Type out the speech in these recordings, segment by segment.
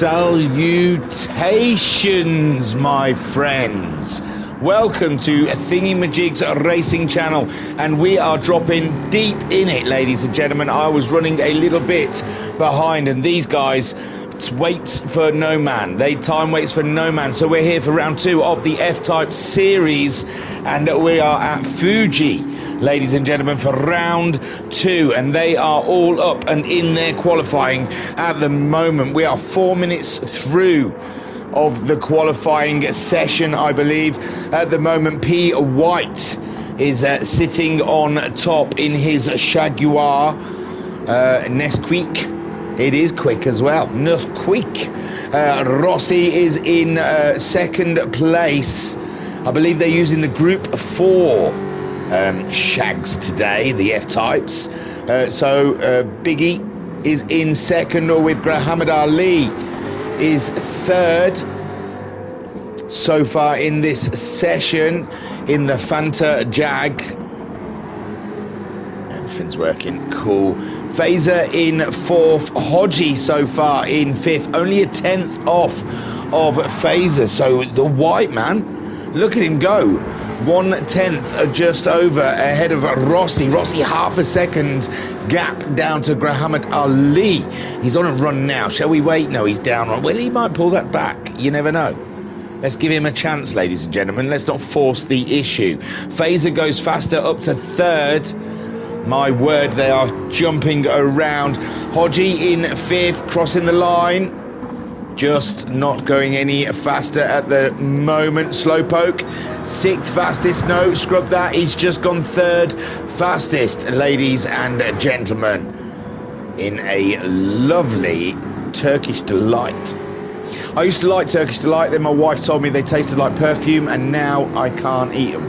Salutations, my friends. Welcome to Thingy-Majig's racing channel, and we are dropping deep in it, ladies and gentlemen. I was running a little bit behind, and these guys waits for no man. They time waits for no man. So we're here for round 2 of the F-Type series, and we are at Fuji, ladies and gentlemen, for round 2, and they are all up and in their qualifying at the moment. We are 4 minutes through of the qualifying session, I believe. At the moment, P. White is sitting on top in his Jaguar Nesquik. It is quick as well, Nesquik. Rossi is in second place. I believe they're using the Group 4 shags today, the F-Types. So Biggie is in second, or with Muhammad Ali is third so far in this session in the Fanta Jag. Everything's working cool. Fazer in 4th, Hodgie so far in 5th, only a 10th off of Fazer. So the white man, look at him go, 1/10 just over ahead of Rossi. Rossi half a second gap down to Muhammad Ali. He's on a run now. Shall we wait? No, he's down on. Well, he might pull that back. You never know. Let's give him a chance, ladies and gentlemen. Let's not force the issue. Fazer goes faster up to 3rd. My word, they are jumping around. Hodgie in 5th, crossing the line. Just not going any faster at the moment. Slowpoke, 6th fastest. No, scrub that. He's just gone 3rd fastest, ladies and gentlemen, in a lovely Turkish Delight. I used to like Turkish Delight, then my wife told me they tasted like perfume, and now I can't eat them.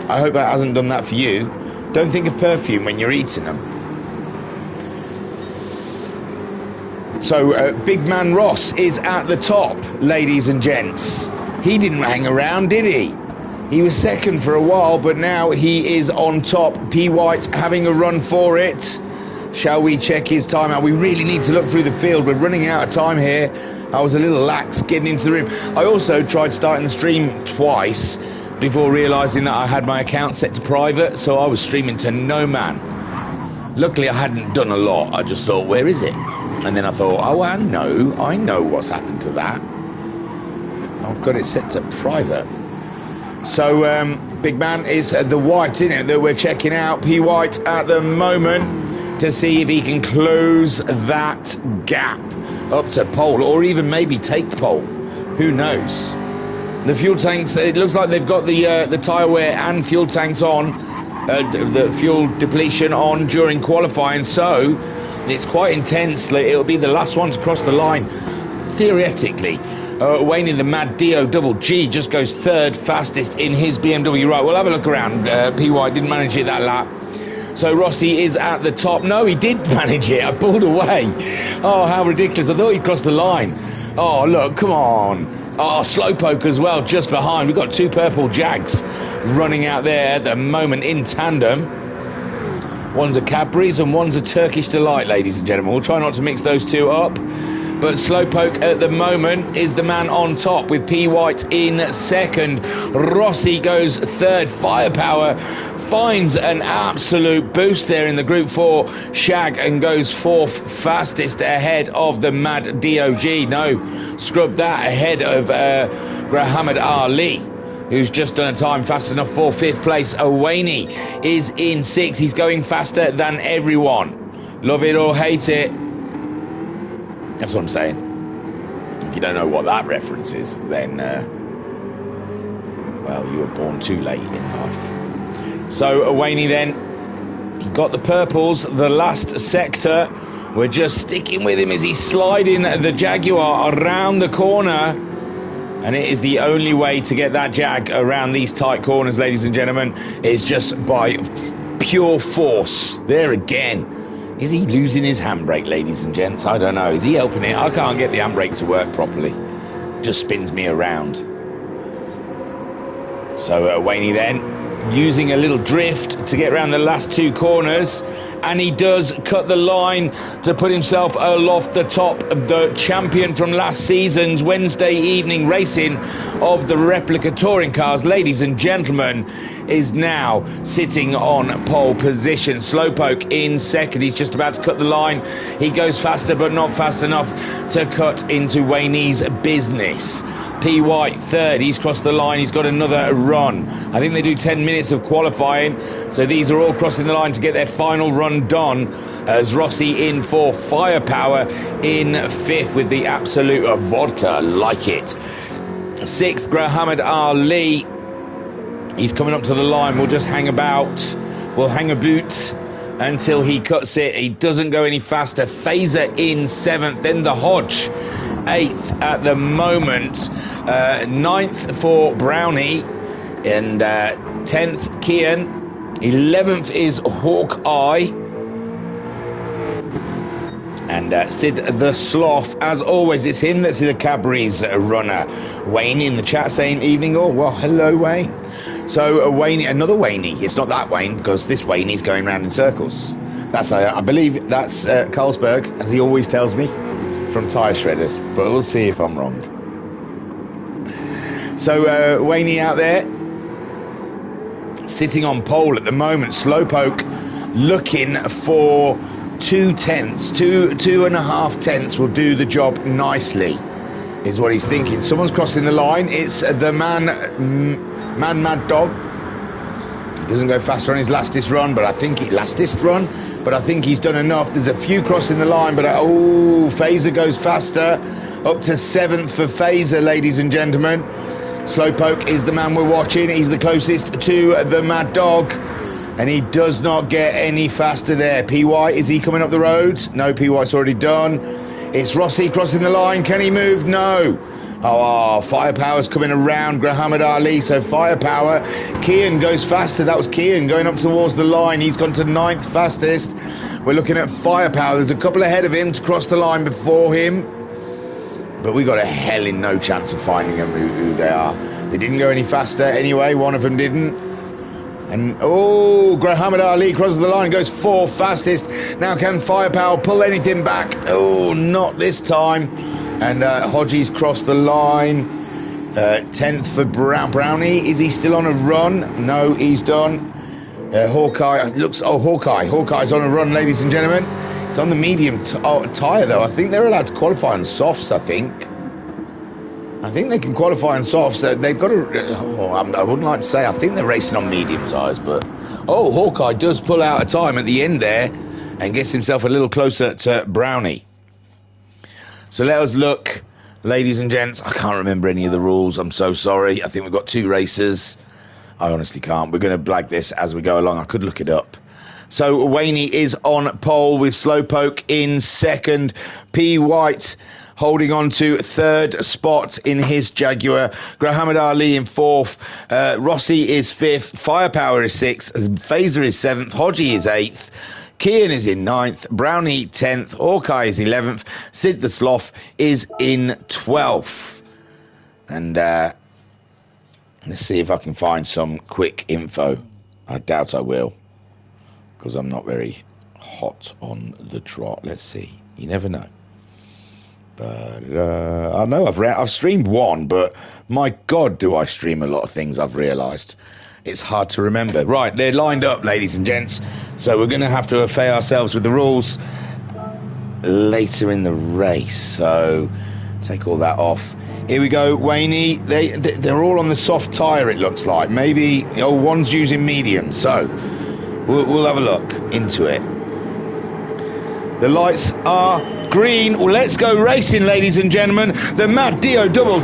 I hope that hasn't done that for you. Don't think of perfume when you're eating them. So Big Man Ross is at the top, ladies and gents. He didn't hang around, did he? He was second for a while, but now he is on top. P. White having a run for it. Shall we check his time out? We really need to look through the field. We're running out of time here. I was a little lax getting into the room. I also tried starting the stream twice before realising that I had my account set to private, so I was streaming to no man. Luckily, I hadn't done a lot. I just thought, where is it? And then I thought, oh, I know what's happened to that. I've got it set to private. So, Big Man is the white, isn't it, that we're checking out. P. White at the moment to see if he can close that gap up to pole, or even maybe take pole. Who knows? The fuel tanks, it looks like they've got the tyre wear and fuel tanks on, the fuel depletion on during qualifying, so it's quite intense. It'll be the last one to cross the line, theoretically. Wayne in the Mad Dio Double G just goes 3rd fastest in his BMW. Right, we'll have a look around. PY didn't manage it that lap. So Rossi is at the top. No, he did manage it. I pulled away. Oh, how ridiculous. I thought he'd crossed the line. Oh, look, come on. Oh, Slowpoke as well, just behind. We've got 2 purple Jags running out there at the moment in tandem. One's a Cadbury's and one's a Turkish Delight, ladies and gentlemen. We'll try not to mix those two up. But Slowpoke at the moment is the man on top, with P. White in 2nd. Rossi goes 3rd. Firepower finds an absolute boost there in the Group 4 shag and goes 4th fastest ahead of the Mad DOG. No, scrub that, ahead of Muhammad Ali, who's just done a time fast enough for 5th place. Owaney is in 6th. He's going faster than everyone. Love it or hate it. That's what I'm saying. If you don't know what that reference is, then, well, you were born too late in life. So Owaney then, he got the purples, the last sector. We're just sticking with him as he's sliding the Jaguar around the corner. And it is the only way to get that Jag around these tight corners, ladies and gentlemen, is just by pure force. There again. Is he losing his handbrake, ladies and gents? I don't know. Is he helping it? I can't get the handbrake to work properly. Just spins me around. So Owaney then, using a little drift to get around the last 2 corners, and he does cut the line to put himself aloft the top. The champion from last season's Wednesday evening racing of the replica touring cars, ladies and gentlemen, is now sitting on pole position. Slowpoke in second. He's just about to cut the line. He goes faster, but not fast enough to cut into Wayne's business. P. White third. He's crossed the line. He's got another run. I think they do 10 minutes of qualifying, so these are all crossing the line to get their final run done, as Rossi in fourth, Firepower in fifth with the Absolute Vodka. Like it. Sixth, Muhammad Ali. He's coming up to the line. We'll just hang about. We'll hang a boot until he cuts it. He doesn't go any faster. Phaser in seventh. Then the Hodge, eighth at the moment. Ninth for Brownie. And 10th, Kian. 11th is Hawkeye. And Sid the Sloth, as always, it's him that's the Cadbury's runner. Wayne in the chat saying evening all. Well, hello, Wayne. So Wayne, another Wayne. It's not that Wayne, because this Wayne is going round in circles. That's I believe that's Carlsberg, as he always tells me, from Tyre Shredders. But we'll see if I'm wrong. So Wayne out there, sitting on pole at the moment. Slowpoke looking for 2/10, 2.5 tenths will do the job nicely, is what he's thinking. Someone's crossing the line. It's the Mad Dog. He doesn't go faster on his lastest run, but I think he's done enough. There's a few crossing the line, but Phaser goes faster, up to 7th for Phaser, ladies and gentlemen. Slowpoke is the man we're watching. He's the closest to the Mad Dog, and he does not get any faster there. PY, is he coming up the road? No, PY's already done. It's Rossi crossing the line. Can he move? No. Firepower's coming around Muhammad Ali. So Firepower, Kian goes faster. That was Kian going up towards the line. He's gone to 9th fastest. We're looking at Firepower. There's a couple ahead of him to cross the line before him, but we got a hell in no chance of finding them who they are. They didn't go any faster anyway. One of them didn't. And Muhammad Ali crosses the line, goes 4th fastest. Now can Firepower pull anything back? Not this time. And Hodges crossed the line. 10th for Brownie. Is he still on a run? No, he's done. Hawkeye looks. Hawkeye's on a run, ladies and gentlemen. It's on the medium tyre though. I think they're allowed to qualify on softs. I think they can qualify on softs. They've got to. I wouldn't like to say. I think they're racing on medium tyres, but Hawkeye does pull out a time at the end there and gets himself a little closer to Brownie. So let us look, ladies and gents. I can't remember any of the rules. I'm so sorry. I think we've got 2 racers. I honestly can't. We're going to blag this as we go along. I could look it up. So Wayne is on pole with Slowpoke in second. P. White holding on to 3rd spot in his Jaguar. Muhammad Ali in 4th. Rossi is 5th. Firepower is 6th. Phaser is 7th. Hodgie is 8th. Kian is in 9th. Brownie 10th. Hawkeye is 11th. Sid the Sloth is in 12th. And let's see if I can find some quick info. I doubt I will, because I'm not very hot on the trot. Let's see. You never know. But I know I've streamed one, but my God, do I stream a lot of things, I've realised. It's hard to remember. Right, they're lined up, ladies and gents. So we're going to have to affay ourselves with the rules later in the race. So take all that off. Here we go, Wayne. They're all on the soft tyre, it looks like. Maybe one's using medium. So we'll have a look into it. The lights are green. Well, let's go racing, ladies and gentlemen. The Mad Dio Double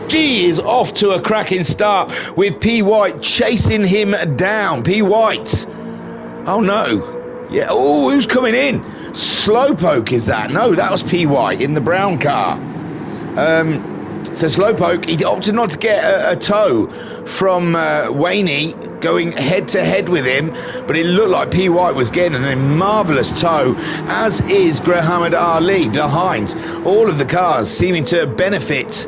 G is off to a cracking start with P. White chasing him down. P. White. Oh, no. Yeah. Oh, who's coming in? Slowpoke is that? No, that was P. White in the brown car. So Slowpoke, he opted not to get a tow from Wayne going head-to-head with him, but it looked like P. White was getting a marvellous tow, as is Muhammad Ali behind. All of the cars seeming to benefit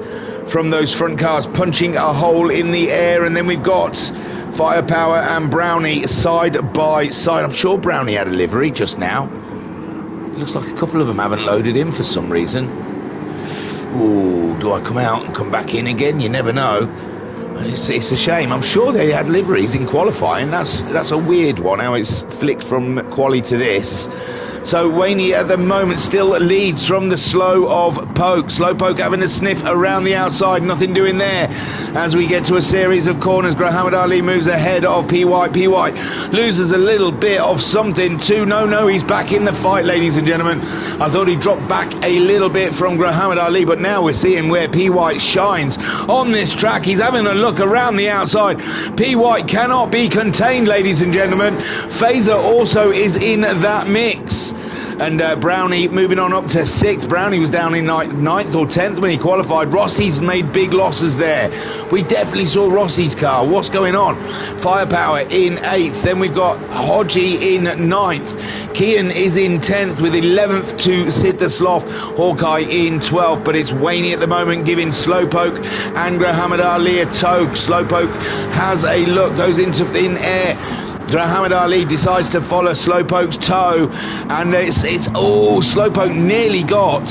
from those front cars punching a hole in the air, and then we've got Firepower and Brownie side by side. I'm sure Brownie had a livery just now. Looks like a couple of them haven't loaded in for some reason. Ooh, do I come out and come back in again? You never know. It's a shame. I'm sure they had liveries in qualifying. That's a weird one, how it's flicked from quali to this. So Waney at the moment still leads from the Slow of Poke. Slowpoke having a sniff around the outside, nothing doing there. As we get to a series of corners, Muhammad Ali moves ahead of PY. PY loses a little bit of something too. No, he's back in the fight, ladies and gentlemen. I thought he dropped back a little bit from Muhammad Ali, but now we're seeing where PY shines on this track. He's having a look around the outside. PY cannot be contained, ladies and gentlemen. Phaser also is in that mix. And Brownie moving on up to 6th. Brownie was down in 9th or 10th when he qualified. Rossi's made big losses there. We definitely saw Rossi's car. What's going on? Firepower in 8th. Then we've got Hodgie in 9th. Kian is in 10th with 11th to Sid the Sloth. Hawkeye in 12th. But it's Waney at the moment giving Slowpoke and Muhammad Ali a tow. Slowpoke has a look, goes into thin air. Muhammad Ali decides to follow Slowpoke's toe, and Slowpoke nearly got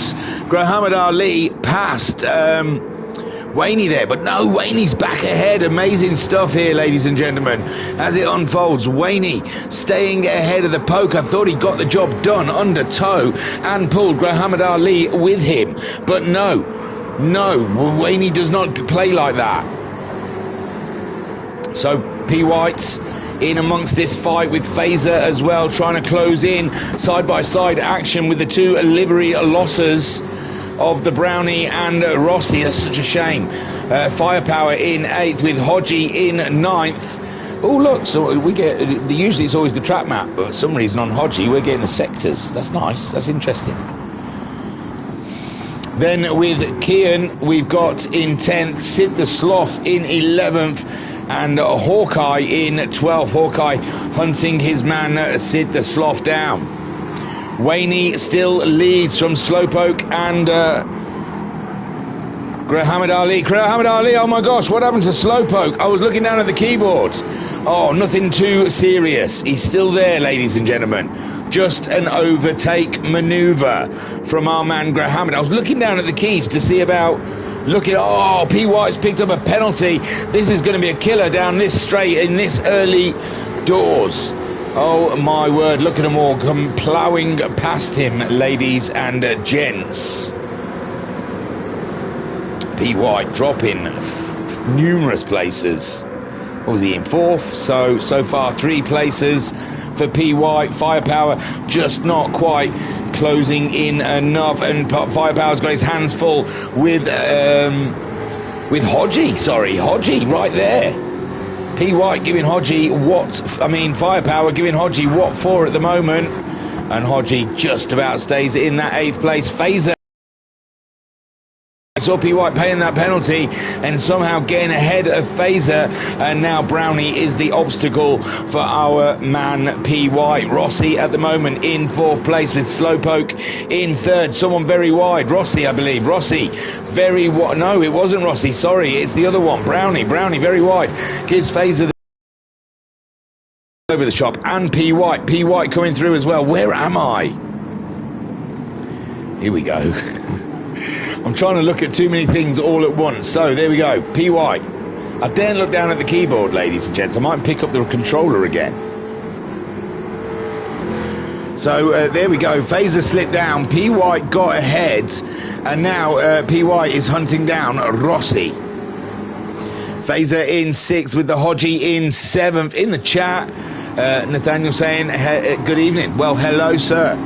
Muhammad Ali past Waney there, but no, Waney's back ahead. Amazing stuff here, ladies and gentlemen, as it unfolds. Waney staying ahead of the Poke. I thought he got the job done under toe and pulled Muhammad Ali with him, but no, Waney does not play like that. So P. White's in amongst this fight with Phaser as well, trying to close in side-by-side action with the two livery losses of the Brownie and Rossi. That's such a shame. Firepower in 8th with Hodgie in 9th. Oh look, so we get, usually it's always the track map, but for some reason on Hodgie we're getting the sectors. That's nice, that's interesting. Then with Kian we've got in 10th, Sid the Sloth in 11th, and Hawkeye in 12th. Hawkeye hunting his man Sid the Sloth down. Waney still leads from Slowpoke and Muhammad Ali. Muhammad Ali, oh my gosh, what happened to Slowpoke? I was looking down at the keyboard. Oh, nothing too serious. He's still there, ladies and gentlemen. Just an overtake maneuver from our man Muhammad. I was looking down at the keys to see about... P. White's picked up a penalty. This is going to be a killer down this straight in this early doors. Oh my word, look at them all come ploughing past him, ladies and gents. P. White dropping numerous places. What was he in 4th? So far 3 places for P. White. Firepower just not quite closing in enough, and Firepower's got his hands full with Hodgie right there. P. White giving Firepower giving Hodgie what for at the moment, and Hodgie just about stays in that 8th place. Phaser saw P. White paying that penalty and somehow getting ahead of Phaser, and now Brownie is the obstacle for our man P. White. Rossi at the moment in 4th place with Slowpoke in 3rd. Someone very wide, Rossi I believe. Rossi very wide. No, it wasn't Rossi, sorry, it's the other one. Brownie very wide. Gives Phaser over the shop, and P. White coming through as well. Where am I? Here we go. I'm trying to look at too many things all at once. So there we go, P. White. I daren't look down at the keyboard, ladies and gents. I might pick up the controller again. So there we go, Phaser slipped down, P. White got ahead, and now P. White is hunting down Rossi. Phaser in 6th with the Hodgie in 7th. In the chat, Nathaniel saying, good evening. Well, hello, sir.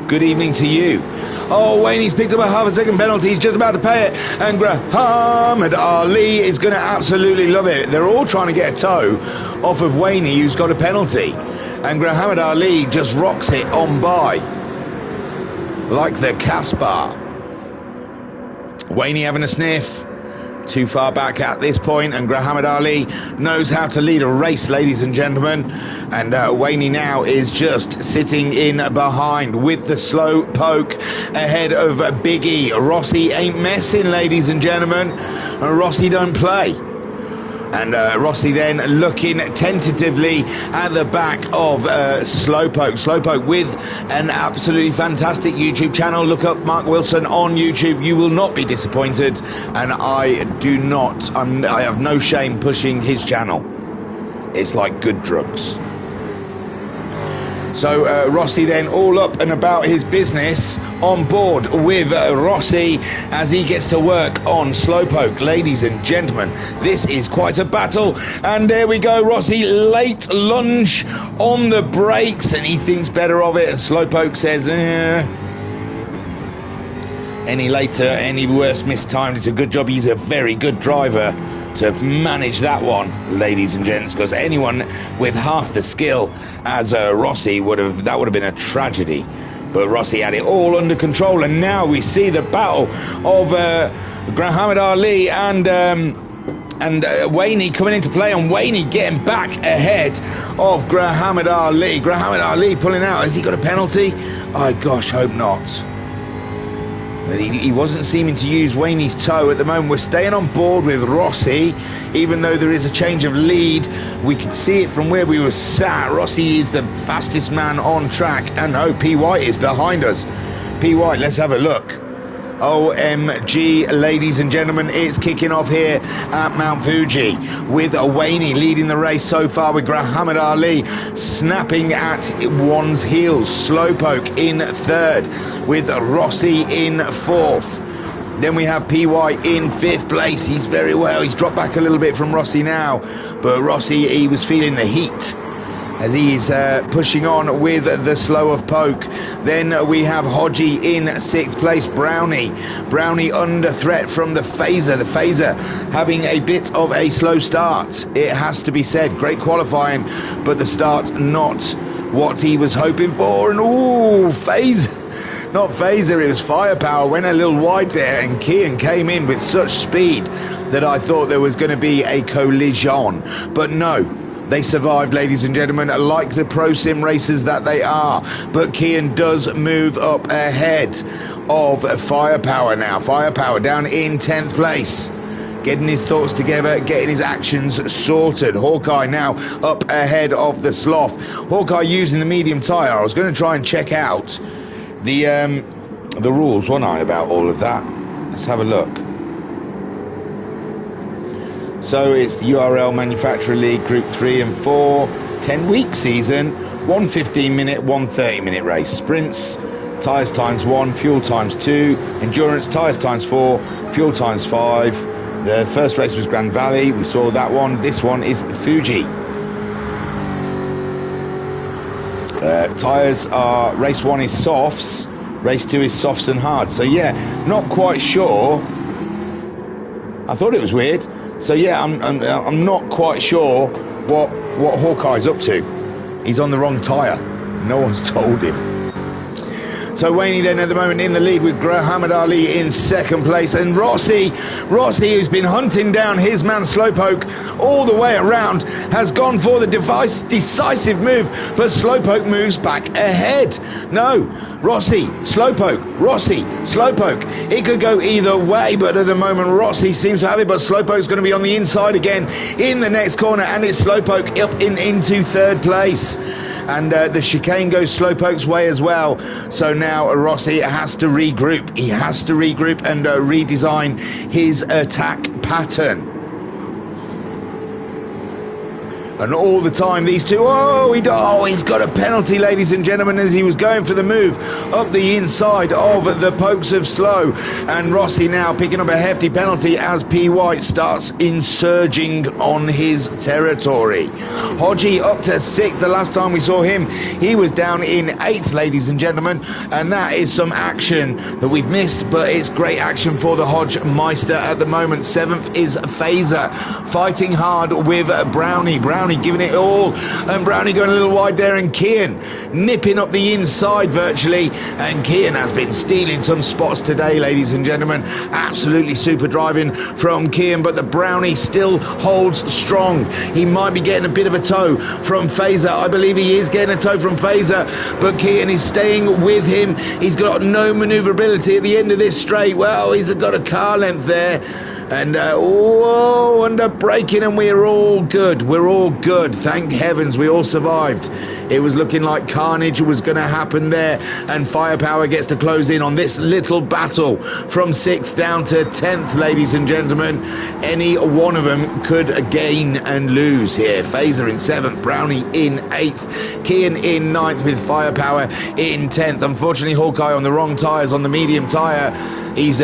Good evening to you. Oh, Waney's picked up a half-a-second penalty. He's just about to pay it. And Muhammad Ali is going to absolutely love it. They're all trying to get a toe off of Waney, who's got a penalty. And Muhammad Ali just rocks it on by. Like the Caspar. Waney having a sniff. Too far back at this point, and Muhammad Ali knows how to lead a race, ladies and gentlemen. And Waney now is just sitting in behind with the Slowpoke ahead of Biggie. Rossi ain't messing, ladies and gentlemen. Rossi don't play. And Rossi then looking tentatively at the back of Slowpoke. Slowpoke with an absolutely fantastic YouTube channel. Look up Mark Wilson on YouTube. You will not be disappointed. And I have no shame pushing his channel. It's like good drugs. So Rossi then all up and about his business, on board with Rossi as he gets to work on Slowpoke. Ladies and gentlemen, this is quite a battle. And there we go, Rossi late lunge on the brakes, and he thinks better of it, and Slowpoke says, any later, any worse mistimed. It's a good job he's a very good driver to manage that one, ladies and gents, because anyone with half the skill as Rossi that would have been a tragedy. But Rossi had it all under control, and now we see the battle of Muhammad Ali and Waney coming into play, and Waney getting back ahead of Muhammad Ali. Muhammad Ali pulling out. Has he got a penalty? Oh gosh, hope not. But he wasn't seeming to use Waney's toe at the moment. We're staying on board with Rossi, even though there is a change of lead. We could see it from where we were sat. Rossi is the fastest man on track, and P. White is behind us. P. White, let's have a look. OMG, ladies and gentlemen, it's kicking off here at Mount Fuji with Waney leading the race so far, with Muhammad Ali snapping at one's heels. Slowpoke in third, with Rossi in fourth. Then we have P. White in fifth place. He's very well. He's dropped back a little bit from Rossi now, but Rossi, he was feeling the heat as he's pushing on with the slow of Poke. Then we have Hodgie in sixth place. Brownie under threat from the Phaser. The Phaser having a bit of a slow start, it has to be said. Great qualifying, but the start not what he was hoping for. And Phaser, not Phaser, it was Firepower, went a little wide there, and Kian came in with such speed that I thought there was going to be a collision, but no. They survived, ladies and gentlemen, like the pro sim racers that they are. But Kian does move up ahead of Firepower now. Firepower down in 10th place, getting his thoughts together, getting his actions sorted. Hawkeye now up ahead of the Sloth. Hawkeye using the medium tyre. I was going to try and check out the rules, wasn't I, about all of that? Let's have a look. So it's the URL Manufacturer League Group 3 and 4, 10-week season, 1 15-minute, 1 30-minute race. Sprints, tyres times 1, fuel times 2, endurance, tyres times 4, fuel times 5. The first race was Grand Valley, we saw that one. This one is Fuji. Tyres are, race 1 is softs, race 2 is softs and hards. So yeah, not quite sure. I thought it was weird. So yeah, I'm not quite sure what Hawkeye's up to. He's on the wrong tyre. No one's told him. So Waney then at the moment in the lead with Muhammad Ali in second place, and Rossi who's been hunting down his man Slowpoke all the way around, has gone for the decisive move, but Slowpoke moves back ahead. No, Rossi, Slowpoke, it could go either way, but at the moment Rossi seems to have it, but Slowpoke's going to be on the inside again in the next corner, and it's Slowpoke up into third place. And the chicane goes Slowpoke's way as well. So now Rossi has to regroup. He has to regroup and redesign his attack pattern. And all the time these two, he's got a penalty, ladies and gentlemen, as he was going for the move up the inside of the Pokes of Slow. And Rossi now picking up a hefty penalty as P. White starts insurging on his territory. Hodgie up to 6th. The last time we saw him, he was down in 8th, ladies and gentlemen. And that is some action that we've missed, but it's great action for the Hodge Meister at the moment. 7th is Phaser, fighting hard with Brownie giving it all, and Brownie going a little wide there, and Kian nipping up the inside virtually, and Kian has been stealing some spots today, ladies and gentlemen. Absolutely super driving from Kian, but the Brownie still holds strong. He might be getting a bit of a tow from Phaser. I believe he is getting a tow from Phaser, but Kian is staying with him. He's got no maneuverability at the end of this straight. Well, he's got a car length there. And whoa, under braking, and we're all good. We're all good. Thank heavens we all survived. It was looking like carnage was going to happen there, and Firepower gets to close in on this little battle from 6th down to 10th, ladies and gentlemen. Any one of them could gain and lose here. Phaser in 7th, Brownie in 8th, Kian in 9th with Firepower in 10th. Unfortunately, Hawkeye on the wrong tyres, on the medium tyre. He's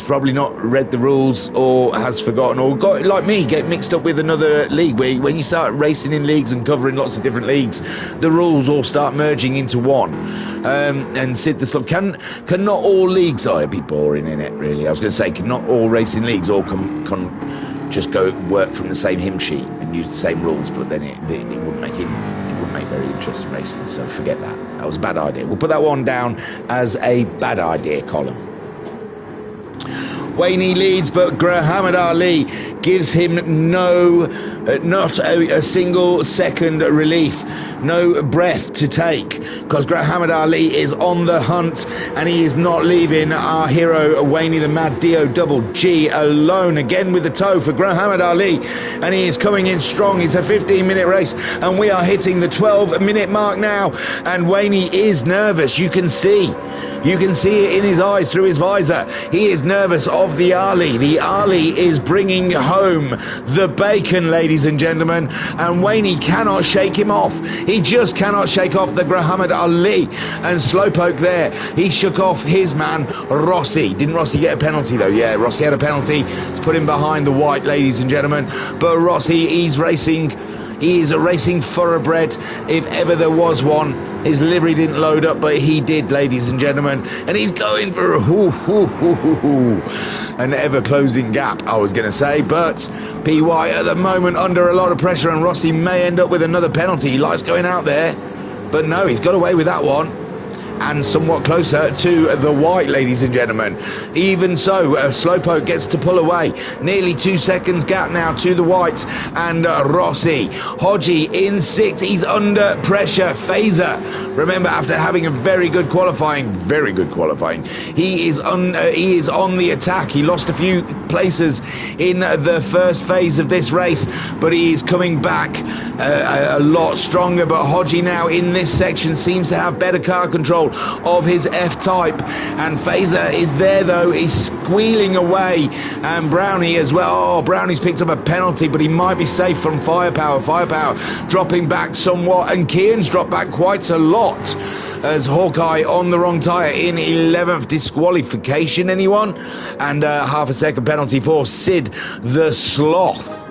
probably not read the rules, or has forgotten, or got, like me, get mixed up with another league. Where when you start racing in leagues and covering lots of different leagues, the rules all start merging into one. And Sid the Slot, can not all leagues, it'd be boring in it really. I was going to say, can not all racing leagues all just go work from the same hymn sheet and use the same rules? But then it wouldn't make very interesting racing. So forget that. That was a bad idea. We'll put that one down as a bad idea column. Wayne leads, but Muhammad Ali gives him not a single second relief, no breath to take, because Muhammad Ali is on the hunt, and he is not leaving our hero Wayne the Mad Dio Double G alone, again with the tow for Muhammad Ali, and he is coming in strong. It's a 15-minute race, and we are hitting the 12-minute mark now, and Wayne is nervous. You can see it in his eyes through his visor. He is nervous of the Ali. The Ali is bringing home the bacon, ladies and gentlemen, and Wayne cannot shake him off. He just cannot shake off the Muhammad Ali. And Slowpoke there, he shook off his man Rossi. Didn't Rossi get a penalty though? Yeah, Rossi had a penalty to put him behind the white, ladies and gentlemen. But Rossi, he's racing. He is a racing thoroughbred, if ever there was one. His livery didn't load up, but he did, ladies and gentlemen. And he's going for an ever-closing gap, I was going to say. But PY at the moment under a lot of pressure, and Rossi may end up with another penalty. He likes going out there, but no, he's got away with that one. And somewhat closer to the white, ladies and gentlemen. Even so, Slowpoke gets to pull away. Nearly 2 seconds gap now to the white and Rossi. Hodgie in 6th. He's under pressure. Phaser, remember, after having a very good qualifying, he is on the attack. He lost a few places in the first phase of this race, but he is coming back a lot stronger. But Hodgie now in this section seems to have better car control of his F-Type, and Phaser is there though. He's squealing away, and Brownie as well. Oh, Brownie's picked up a penalty, but he might be safe from Firepower. Firepower dropping back somewhat, and Kian's dropped back quite a lot, as Hawkeye on the wrong tyre in 11th. Disqualification, anyone? And half a second penalty for Sid the Sloth.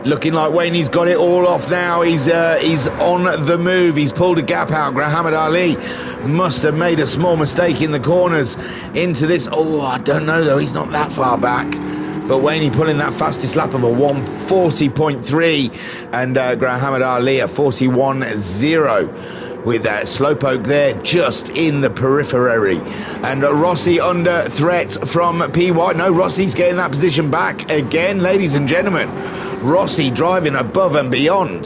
Looking like Wayne's got it all off now. He's on the move. He's pulled a gap out. Muhammad Ali must have made a small mistake in the corners into this. Oh, I don't know though. He's not that far back. But Wayne pulling that fastest lap of a 1:40.3, and Muhammad Ali a 41.0. With Slowpoke there just in the periphery. And Rossi under threat from PY. No, Rossi's getting that position back again, ladies and gentlemen. Rossi driving above and beyond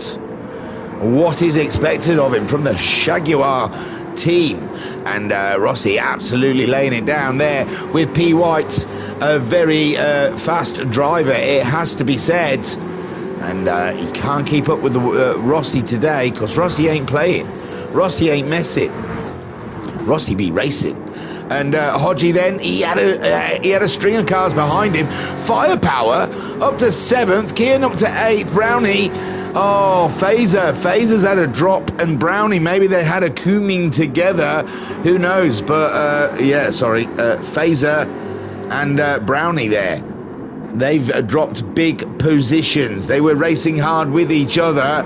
what is expected of him from the Jaguar team. And Rossi absolutely laying it down there with P. White, a very fast driver, it has to be said. And he can't keep up with the Rossi today, because Rossi ain't playing. Rossi ain't messing. Rossi be racing. And Hodgie then, he had a string of cars behind him. Firepower up to 7th, Kian up to 8th, Brownie. Oh, Phaser's had a drop, and Brownie, maybe they had a cooming together. Who knows? But yeah, sorry, Phaser and Brownie there. They've dropped big positions. They were racing hard with each other.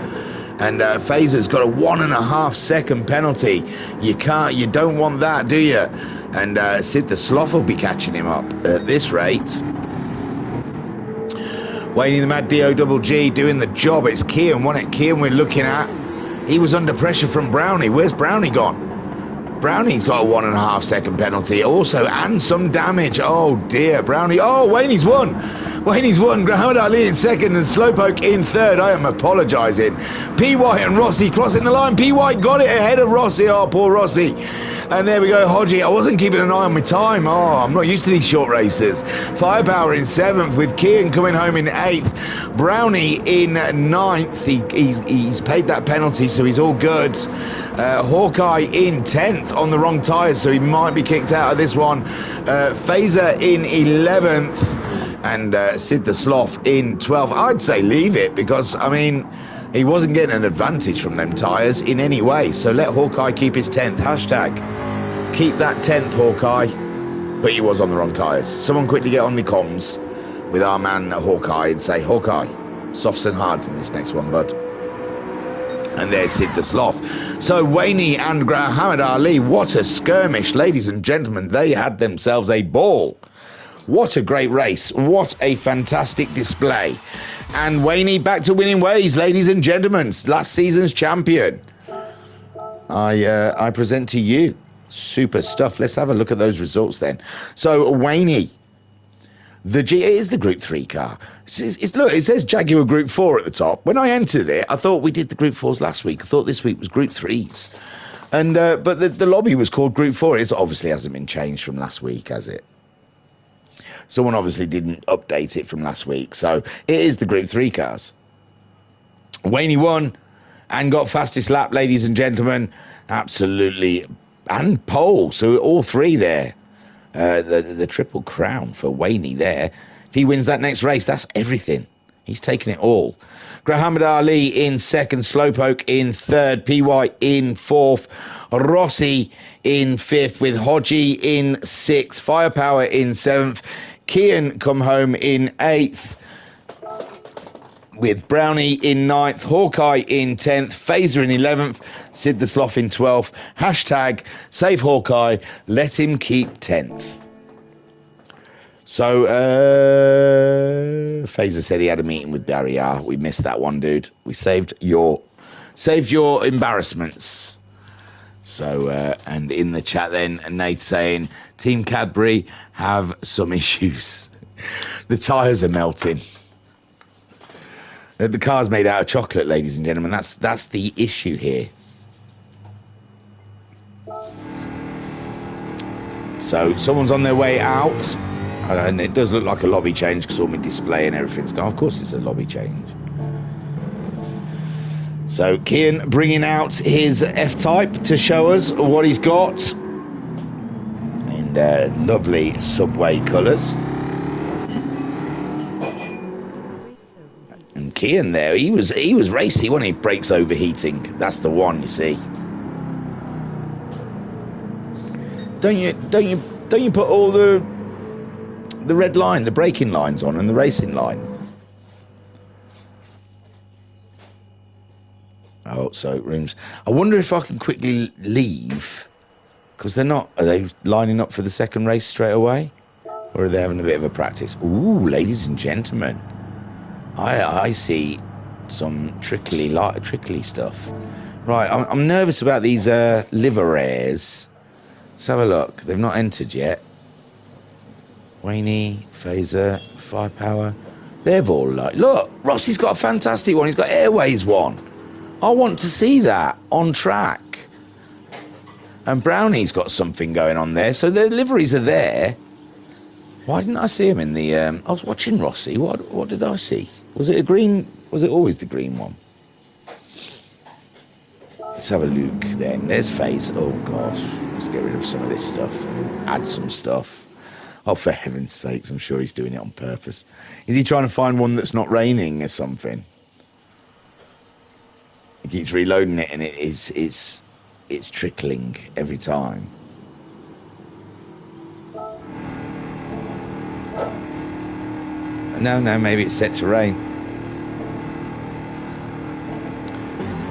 And Phaser's got a 1.5 second penalty. You don't want that, do you? And Sid the Sloth will be catching him up at this rate. Wayne the Mad Dio Double G doing the job. It's Kian, wasn't it? Kian we're looking at. He was under pressure from Brownie. Where's Brownie gone? Brownie's got a 1.5 second penalty also, and some damage. Oh dear, Brownie. Oh, Wayne's won. Wayne's won. Muhammad Ali in second and Slowpoke in third. I am apologising. PY and Rossi crossing the line. PY got it ahead of Rossi. Oh, poor Rossi. And there we go, Hodgie. I wasn't keeping an eye on my time. Oh, I'm not used to these short races. Firepower in 7th with Kian coming home in 8th. Brownie in 9th. He's paid that penalty, so he's all good. Hawkeye in 10th on the wrong tyres, so he might be kicked out of this one. Phaser in 11th. And Sid the Sloth in 12th. I'd say leave it, because, I mean, he wasn't getting an advantage from them tyres in any way. So let Hawkeye keep his 10th. Hashtag keep that 10th, Hawkeye. But he was on the wrong tyres. Someone quickly get on the comms with our man Hawkeye and say, Hawkeye, softs and hards in this next one, bud. And there's Sid the Sloth. So Wayne and Muhammad Ali, what a skirmish, ladies and gentlemen. They had themselves a ball. What a great race. What a fantastic display. And Wayne back to winning ways, ladies and gentlemen. Last season's champion. I present to you. Super stuff. Let's have a look at those results then. So Wayne, it is the Group 3 car. Look, it says Jaguar Group 4 at the top. When I entered it, I thought we did the Group 4s last week. I thought this week was Group 3s. And but the lobby was called Group 4. It obviously hasn't been changed from last week, has it? Someone obviously didn't update it from last week. So it is the Group 3 cars. Wayne won and got fastest lap, ladies and gentlemen. Absolutely. And pole. So all three there. The triple crown for Wayne there. If he wins that next race, that's everything. He's taken it all. Muhammad Ali in second. Slowpoke in third. PY in fourth. Rossi in fifth with Hodgie in sixth. Firepower in seventh. Kian come home in 8th with Brownie in 9th, Hawkeye in 10th, Phaser in 11th, Sid the Sloth in 12th. Hashtag save Hawkeye, let him keep 10th. So Phaser said he had a meeting with Barry. We missed that one, dude. We saved your embarrassments. So, and in the chat then, Nate saying, Team Cadbury have some issues. The tyres are melting. The car's made out of chocolate, ladies and gentlemen. That's the issue here. So, someone's on their way out. And it does look like a lobby change because all my display and everything's gone. Of course it's a lobby change. So Kian bringing out his F-Type to show us what he's got in lovely subway colours. And Kian there, he was racy when he brakes overheating. That's the one, you see. Don't you put all the red line, the braking lines on and the racing line? Oh, so rooms. I wonder if I can quickly leave, because they're not. Are they lining up for the second race straight away, or are they having a bit of a practice? Ooh, ladies and gentlemen, I see some trickly stuff. Right, I'm nervous about these liveries. Let's have a look. They've not entered yet. Wayne, Phaser, Firepower. They've all like. Look, Rossi's got a fantastic one. He's got Airways one. I want to see that on track. And Brownie's got something going on there. So the liveries are there. Why didn't I see him in the... I was watching Rossi. What did I see? Was it a green... Was it always the green one? Let's have a look then. There's Face. Oh, gosh. Let's get rid of some of this stuff and add some stuff. Oh, for heaven's sakes. I'm sure he's doing it on purpose. Is he trying to find one that's not raining or something? He keeps reloading it, and it's trickling every time. No, maybe it's set to rain.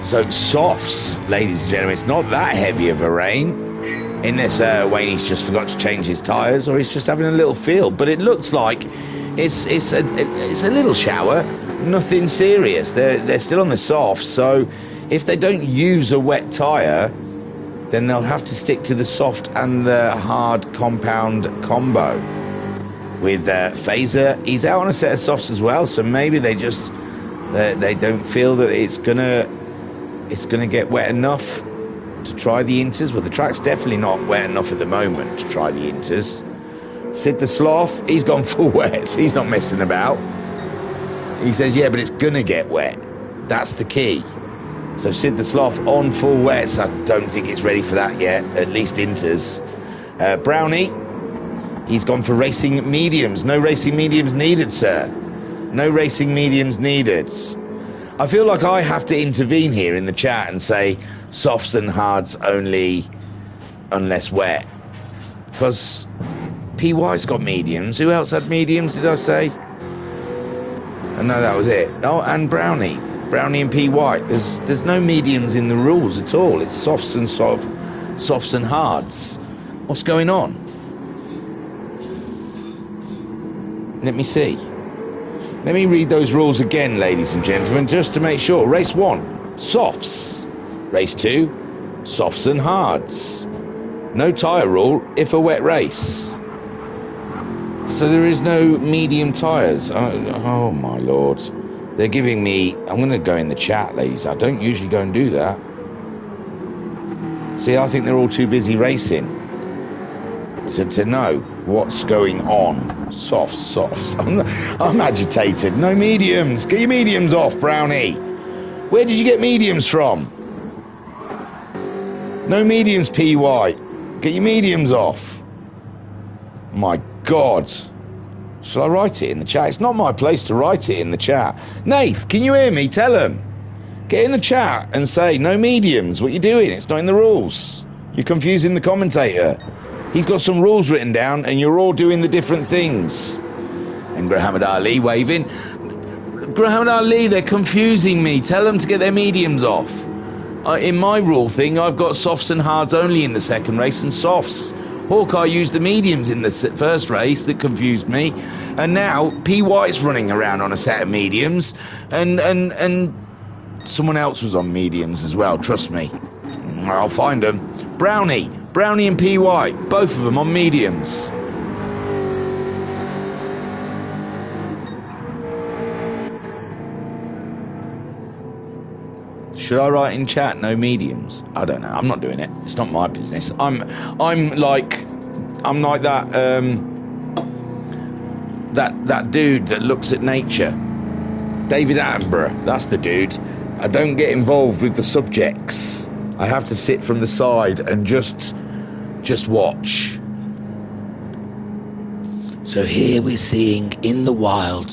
So softs, ladies and gentlemen, it's not that heavy of a rain. Unless Wayne's just forgot to change his tyres, or he's just having a little feel. But it looks like it's a little shower. Nothing serious. They're still on the soft, so if they don't use a wet tyre, then they'll have to stick to the soft and the hard compound combo. With Phaser, he's out on a set of softs as well, so maybe they just they don't feel that it's gonna get wet enough to try the inters. Well, the track's definitely not wet enough at the moment to try the inters. Sid the Sloth, he's gone full wets. He's not messing about. He says, yeah, but it's gonna get wet. That's the key. So Sid the Sloth on full wets. I don't think it's ready for that yet, at least inters. Brownie, he's gone for racing mediums. No racing mediums needed, sir. No racing mediums needed. I feel like I have to intervene here in the chat and say softs and hards only unless wet. Because PY's got mediums. Who else had mediums, did I say? Oh, no, that was it. Oh, and Brownie. Brownie and PY. There's no mediums in the rules at all. It's softs and hards. What's going on? Let me see. Let me read those rules again, ladies and gentlemen, just to make sure. Race 1, softs. Race 2, softs and hards. No tyre rule if a wet race. So there is no medium tyres. Oh my lord. They're giving me... I'm going to go in the chat, ladies. I don't usually go and do that. See, I think they're all too busy racing to know what's going on. Softs. I'm agitated. No mediums. Get your mediums off, Brownie. Where did you get mediums from? No mediums, PY. Get your mediums off. My God. Shall I write it in the chat? It's not my place to write it in the chat. Nath, can you hear me? Tell him. Get in the chat and say, no mediums. What you doing? It's not in the rules. You're confusing the commentator. He's got some rules written down and you're all doing the different things. And Muhammad Ali waving. Muhammad Ali, they're confusing me. Tell them to get their mediums off. In my rule thing, I've got softs and hards only in the second race and softs. Hawkeye used the mediums in the first race that confused me. And now PY's running around on a set of mediums. And someone else was on mediums as well, trust me. I'll find them. Brownie and PY, both of them on mediums. Should I write in chat no mediums? I don't know. I'm not doing it. It's not my business. I'm like that that dude that looks at nature. David Attenborough. That's the dude. I don't get involved with the subjects. I have to sit from the side and just watch. So here we're seeing in the wild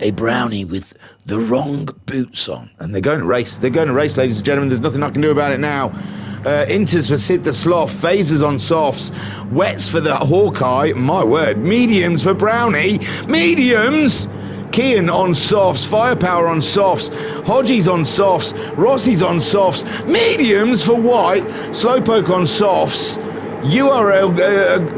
a Brownie with the wrong boots on. And they're going to race. They're going to race, ladies and gentlemen. There's nothing I can do about it now. Inters for Sid the Sloth. Phasers on softs. Wets for the Hawkeye. My word. Mediums for Brownie. Mediums! Kean on softs, Firepower on softs, Hodges on softs, Rossi's on softs, mediums for White, Slowpoke on softs, URL,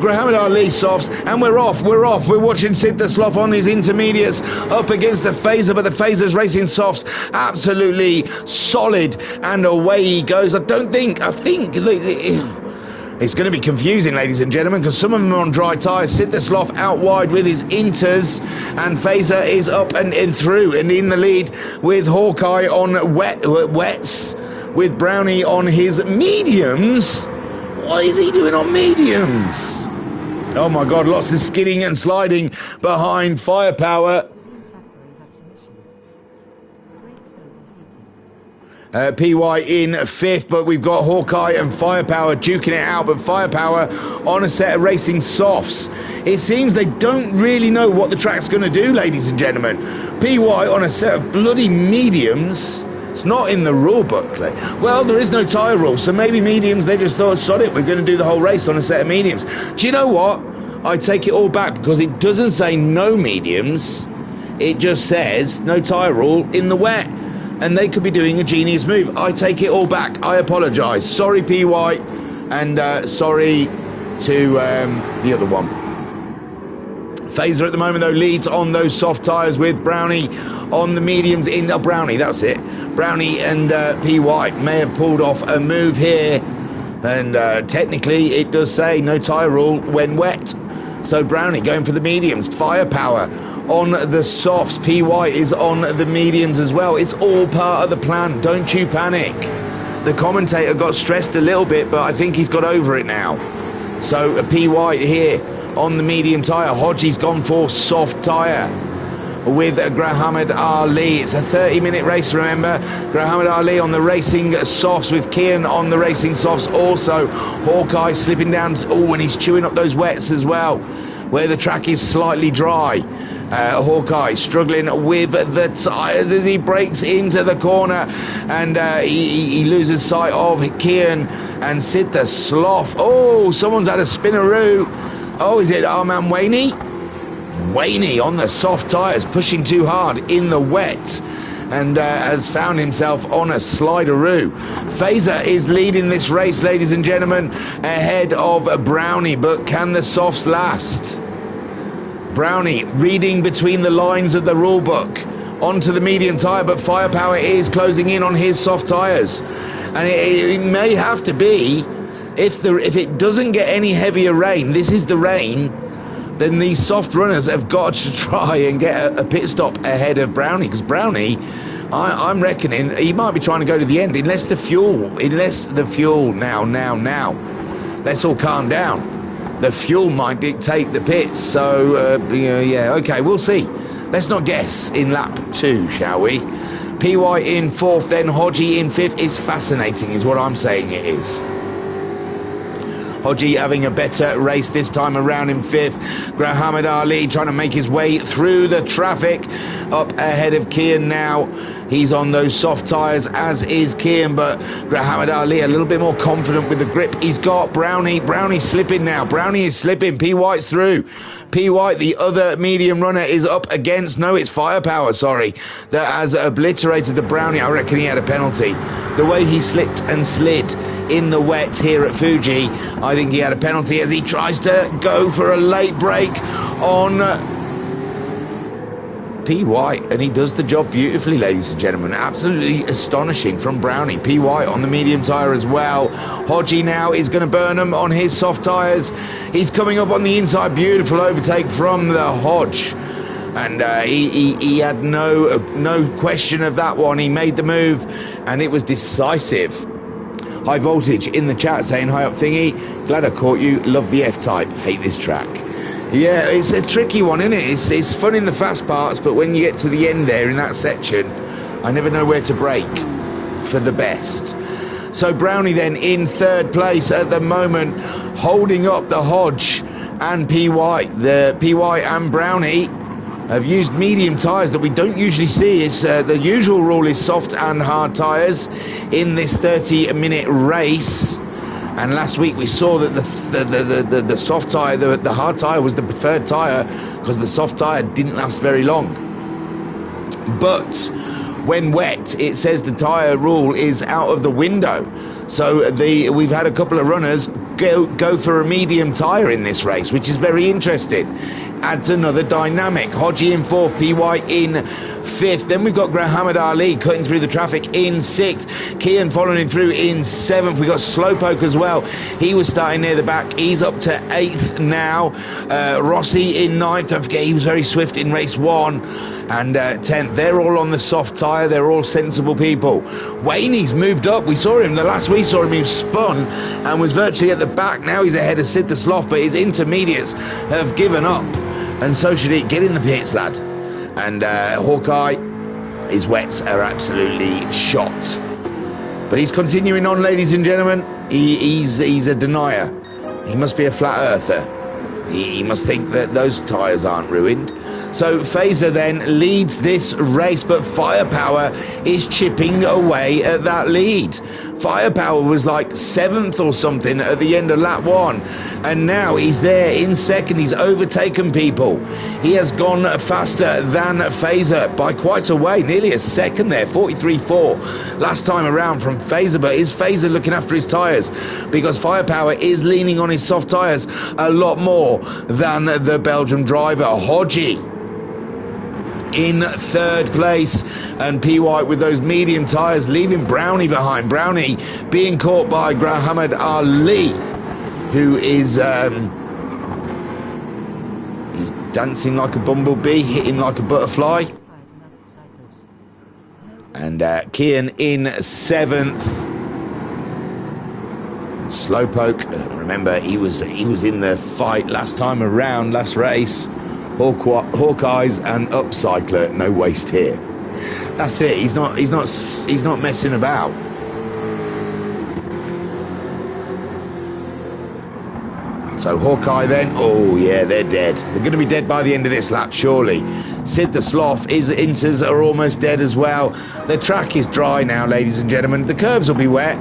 Muhammad Ali softs, and we're off. We're watching Sid the Sloth on his intermediates up against the Phaser, but the Phaser's racing softs absolutely solid, and away he goes. I think it's going to be confusing, ladies and gentlemen, because some of them are on dry tyres. Sid the Sloth out wide with his inters, and Phaser is up and through and in the lead with Hawkeye on wets, with Brownie on his mediums. What is he doing on mediums? Oh my God, lots of skidding and sliding behind Firepower. PY in fifth, but we've got Hawkeye and Firepower duking it out, but Firepower on a set of racing softs. It seems they don't really know what the track's going to do, ladies and gentlemen. PY on a set of bloody mediums. It's not in the rule booklet. Well, there is no tyre rule, so maybe mediums, they just thought, sod it, we're going to do the whole race on a set of mediums. Do you know what? I take it all back, because it doesn't say no mediums. It just says no tyre rule in the wet. And they could be doing a genius move. I take it all back. I apologise. Sorry, PY, and sorry to the other one. Phaser at the moment, though, leads on those soft tyres with Brownie on the mediums in... Brownie, that's it. Brownie and PY may have pulled off a move here And technically it does say no tyre rule when wet. So Brownie going for the mediums. Firepower on the softs. PY is on the mediums as well. It's all part of the plan. Don't you panic. The commentator got stressed a little bit, but I think he's got over it now. So PY here on the medium tyre. Hodgie's gone for soft tyre with Grahamad Ali. It's a 30-minute race, remember. Grahamad Ali on the racing softs with Kian on the racing softs also. Hawkeye slipping down. Oh, and he's chewing up those wets as well, where the track is slightly dry. Hawkeye struggling with the tyres as he breaks into the corner, and he loses sight of Kian and Sid the Sloth. Oh, someone's had a spinneroo. Oh, is it Arman Waney? Waney on the soft tyres, pushing too hard in the wet, and has found himself on a slideroo. Phaser is leading this race, ladies and gentlemen, ahead of Brownie, but can the softs last? Brownie reading between the lines of the rule book onto the medium tyre, but Firepower is closing in on his soft tyres, and it may have to be, if it doesn't get any heavier rain, this is the rain, then these soft runners have got to try and get a pit stop ahead of Brownie, because Brownie, I'm reckoning he might be trying to go to the end, unless the fuel now, let's all calm down. The fuel might dictate the pits, so yeah, okay, we'll see. Let's not guess in lap 2, shall we? PY in 4th, then Hodgie in 5th. It's fascinating is what I'm saying it is. Hodgie having a better race this time around in 5th. Grahamad Ali trying to make his way through the traffic up ahead of Kian now. He's on those soft tyres, as is Kian, but Grahamad Ali a little bit more confident with the grip he's got. Brownie slipping now. Brownie is slipping. P. White's through. P. White, the other medium runner, is up against, no, it's Firepower, sorry, that has obliterated the Brownie. I reckon he had a penalty. The way he slipped and slid in the wet here at Fuji, I think he had a penalty as he tries to go for a late break on P. White, and he does the job beautifully, ladies and gentlemen. Absolutely astonishing from Brownie. P. White on the medium tyre as well. Hodgie now is going to burn him on his soft tyres. He's coming up on the inside. Beautiful overtake from the Hodge, and he had no question of that one. He made the move, and it was decisive. High Voltage in the chat saying, hi up thingy, glad I caught you, love the F-Type, hate this track. Yeah, it's a tricky one, isn't it? It's fun in the fast parts, but when you get to the end there in that section, I never know where to brake for the best. So Brownie then in 3rd place at the moment, holding up the Hodge and PY. The PY and Brownie have used medium tyres that we don't usually see. It's the usual rule is soft and hard tyres in this 30-minute race. And last week we saw that the soft tyre, the hard tyre was the preferred tyre, because the soft tyre didn't last very long. But when wet, it says the tyre rule is out of the window. So we've had a couple of runners go for a medium tyre in this race, which is very interesting. Adds another dynamic. Hodgie in 4th, PY in 5th. Then we've got Grahamad Ali cutting through the traffic in 6th. Kian following through in 7th. We've got Slowpoke as well. He was starting near the back. He's up to 8th now. Rossi in 9th. Don't forget he was very swift in race 1. And 10th. They're all on the soft tyre. They're all sensible people. Waney's moved up. We saw him. The last we saw him, he spun and was virtually at the back. Now he's ahead of Sid the Sloth, but his intermediates have given up. And so should he. Get in the pits, lad. And Hawkeye, his wets are absolutely shot. But he's continuing on, ladies and gentlemen. He's a denier. He must be a flat earther. He must think that those tyres aren't ruined. So Phaser then leads this race, but Firepower is chipping away at that lead. Firepower was like 7th or something at the end of lap 1, and now he's there in 2nd. He's overtaken people. He has gone faster than Phaser by quite a way, nearly a second there, 43.4 last time around from Phaser. But is Phaser looking after his tyres? Because Firepower is leaning on his soft tyres a lot more than the Belgian driver. Hodgie in third place, and P. White with those medium tyres leaving Brownie behind. Brownie being caught by Muhammad Ali, who is he's dancing like a bumblebee, hitting like a butterfly. And Kian in 7th. And Slowpoke, remember he was in the fight last time around, last race. Hawkeyes and Upcycler, no waste here. That's it. He's not messing about. So Hawkeye then, oh yeah, they're dead. They're going to be dead by the end of this lap, surely. Sid the Sloth, his inters are almost dead as well. The track is dry now, ladies and gentlemen. The curbs will be wet,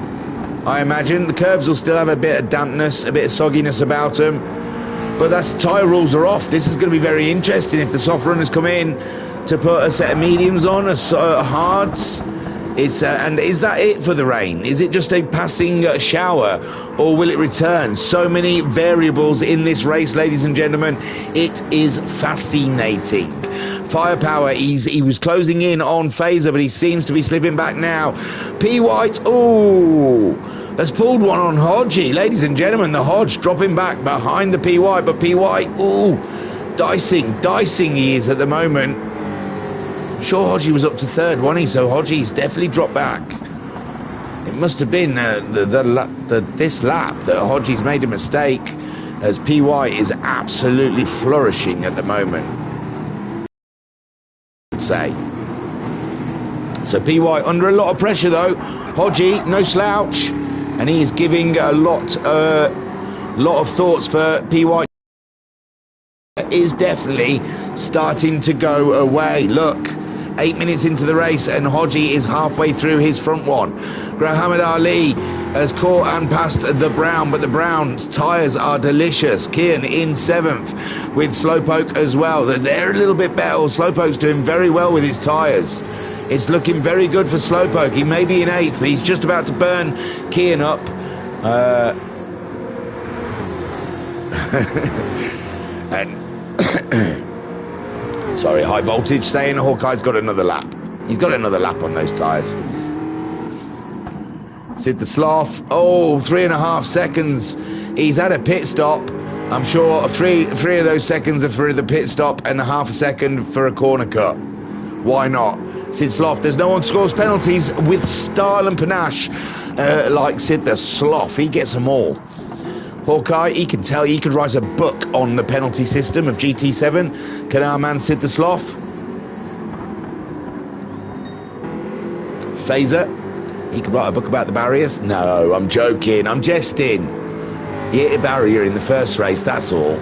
I imagine. The curbs will still have a bit of dampness, a bit of sogginess about them. But that's, tyre rules are off. This is going to be very interesting if the soft runners come in to put a set of mediums on, a hards. And is that it for the rain? Is it just a passing shower, or will it return? So many variables in this race, ladies and gentlemen. It is fascinating. Firepower, he was closing in on Phaser, but he seems to be slipping back now. P. White, oh, has pulled one on Hodgie. Ladies and gentlemen, the Hodge dropping back behind the P. White, but P. White, oh, dicing he is at the moment. I'm sure Hodgie was up to third, wasn't he? So Hodgie's definitely dropped back. It must have been this lap that Hodgie's made a mistake, as P. White is absolutely flourishing at the moment, I'd say. So P. White under a lot of pressure though. Hodgie, no slouch, and he is giving a lot of thoughts for P. White. Is definitely starting to go away. Look, 8 minutes into the race and Hodgie is halfway through his front one. Muhammad Ali has caught and passed the Brown, but the Brown's tyres are delicious. Kian in 7th with Slowpoke as well. They're a little bit better. Slowpoke's doing very well with his tyres. It's looking very good for Slowpoke. He may be in 8th, but he's just about to burn Kian up. And sorry, High Voltage saying Hawkeye's got another lap. He's got another lap on those tyres. Sid the Sloth, oh, 3.5 seconds. He's had a pit stop. I'm sure three of those seconds are for the pit stop and half a second for a corner cut. Why not? Sid Sloth, there's no one scores penalties with style and panache like Sid the Sloth. He gets them all. Hawkeye, he can tell, he could write a book on the penalty system of GT7. Can our man Sid the Sloth? Phaser, he could write a book about the barriers. No, I'm joking, I'm jesting. He hit a barrier in the first race, that's all.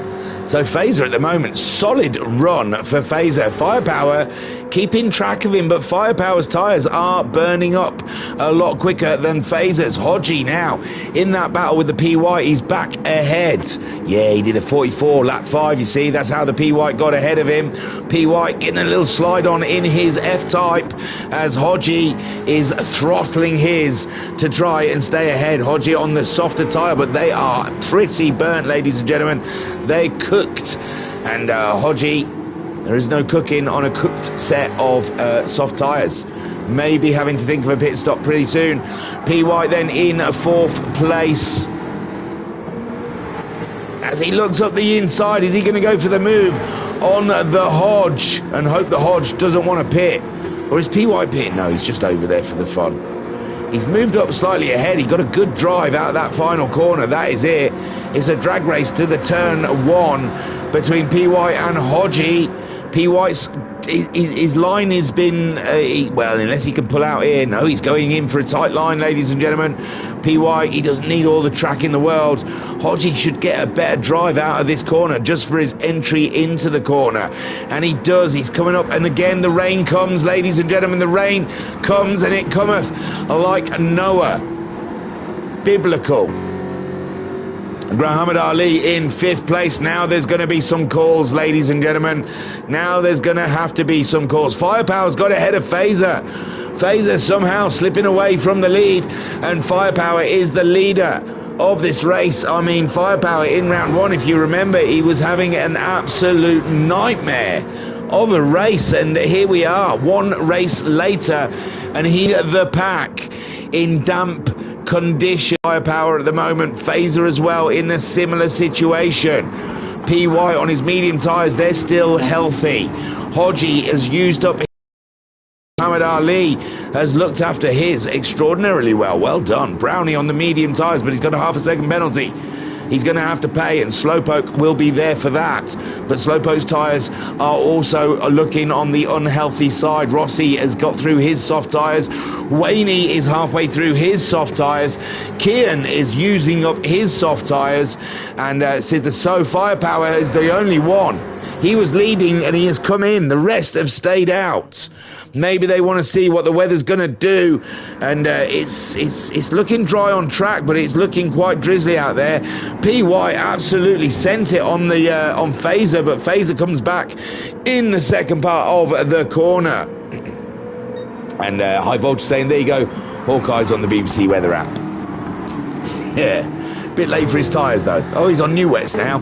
So Phaser at the moment, solid run for Phaser. Firepower keeping track of him, but Firepower's tyres are burning up a lot quicker than Phaser's. Hodgie now in that battle with the P. White, he's back ahead. Yeah, he did a 44 lap 5, you see, that's how the P. White got ahead of him. P. White getting a little slide on in his F-Type as Hodgie is throttling his to try and stay ahead. Hodgie on the softer tyre, but they are pretty burnt, ladies and gentlemen. They cooked, and Hodgie, there is no cooking on a cooked set of soft tyres. Maybe having to think of a pit stop pretty soon. P. White then in 4th place. As he looks up the inside, is he going to go for the move on the Hodge and hope the Hodge doesn't want to pit? Or is P. White pitting? No, he's just over there for the fun. He's moved up slightly ahead. He got a good drive out of that final corner. That is it. It's a drag race to the turn 1 between P. White and Hodgie. P. White's his line has been well, unless he can pull out here. No, he's going in for a tight line, ladies and gentlemen. P. White, he doesn't need all the track in the world. Hodgie should get a better drive out of this corner just for his entry into the corner, and he does. He's coming up, and again the rain comes, ladies and gentlemen. The rain comes, and it cometh like Noah. Biblical. Muhammad Ali in 5th place. Now there's going to be some calls, ladies and gentlemen. Now there's going to have to be some calls. Firepower's got ahead of Phaser. Phaser somehow slipping away from the lead, and Firepower is the leader of this race. I mean, Firepower in round 1, if you remember, he was having an absolute nightmare of a race, and here we are, one race later, and here the pack in damp condition. Firepower at the moment, Phaser as well in a similar situation. PY on his medium tyres, they're still healthy. Hodgie has used up. Muhammad Ali has looked after his extraordinarily well. Well done. Brownie on the medium tyres, but he's got a half a second penalty. He's going to have to pay, and Slowpoke will be there for that. But Slowpoke's tyres are also looking on the unhealthy side. Rossi has got through his soft tyres. Waney is halfway through his soft tyres. Kian is using up his soft tyres. And So Firepower is the only one. He was leading and he has come in. The rest have stayed out. Maybe they want to see what the weather's going to do, and it's looking dry on track, but it's looking quite drizzly out there. PY absolutely sent it on the on Phaser, but Phaser comes back in the second part of the corner. And High Voltage saying, there you go, Hawkeye's on the BBC weather app. Yeah, bit late for his tyres though. Oh, he's on new wets now.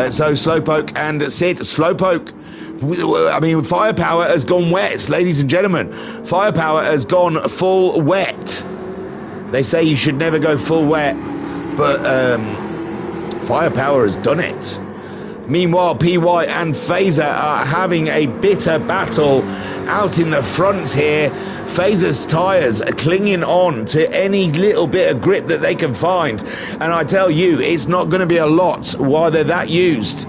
So Slowpoke and Sid. Slowpoke, I mean, Firepower has gone wet, ladies and gentlemen. Firepower has gone full wet. They say you should never go full wet, but Firepower has done it. Meanwhile, PY and Phaser are having a bitter battle out in the fronts here. Phaser's tyres are clinging on to any little bit of grip that they can find. And I tell you, it's not going to be a lot while they're that used.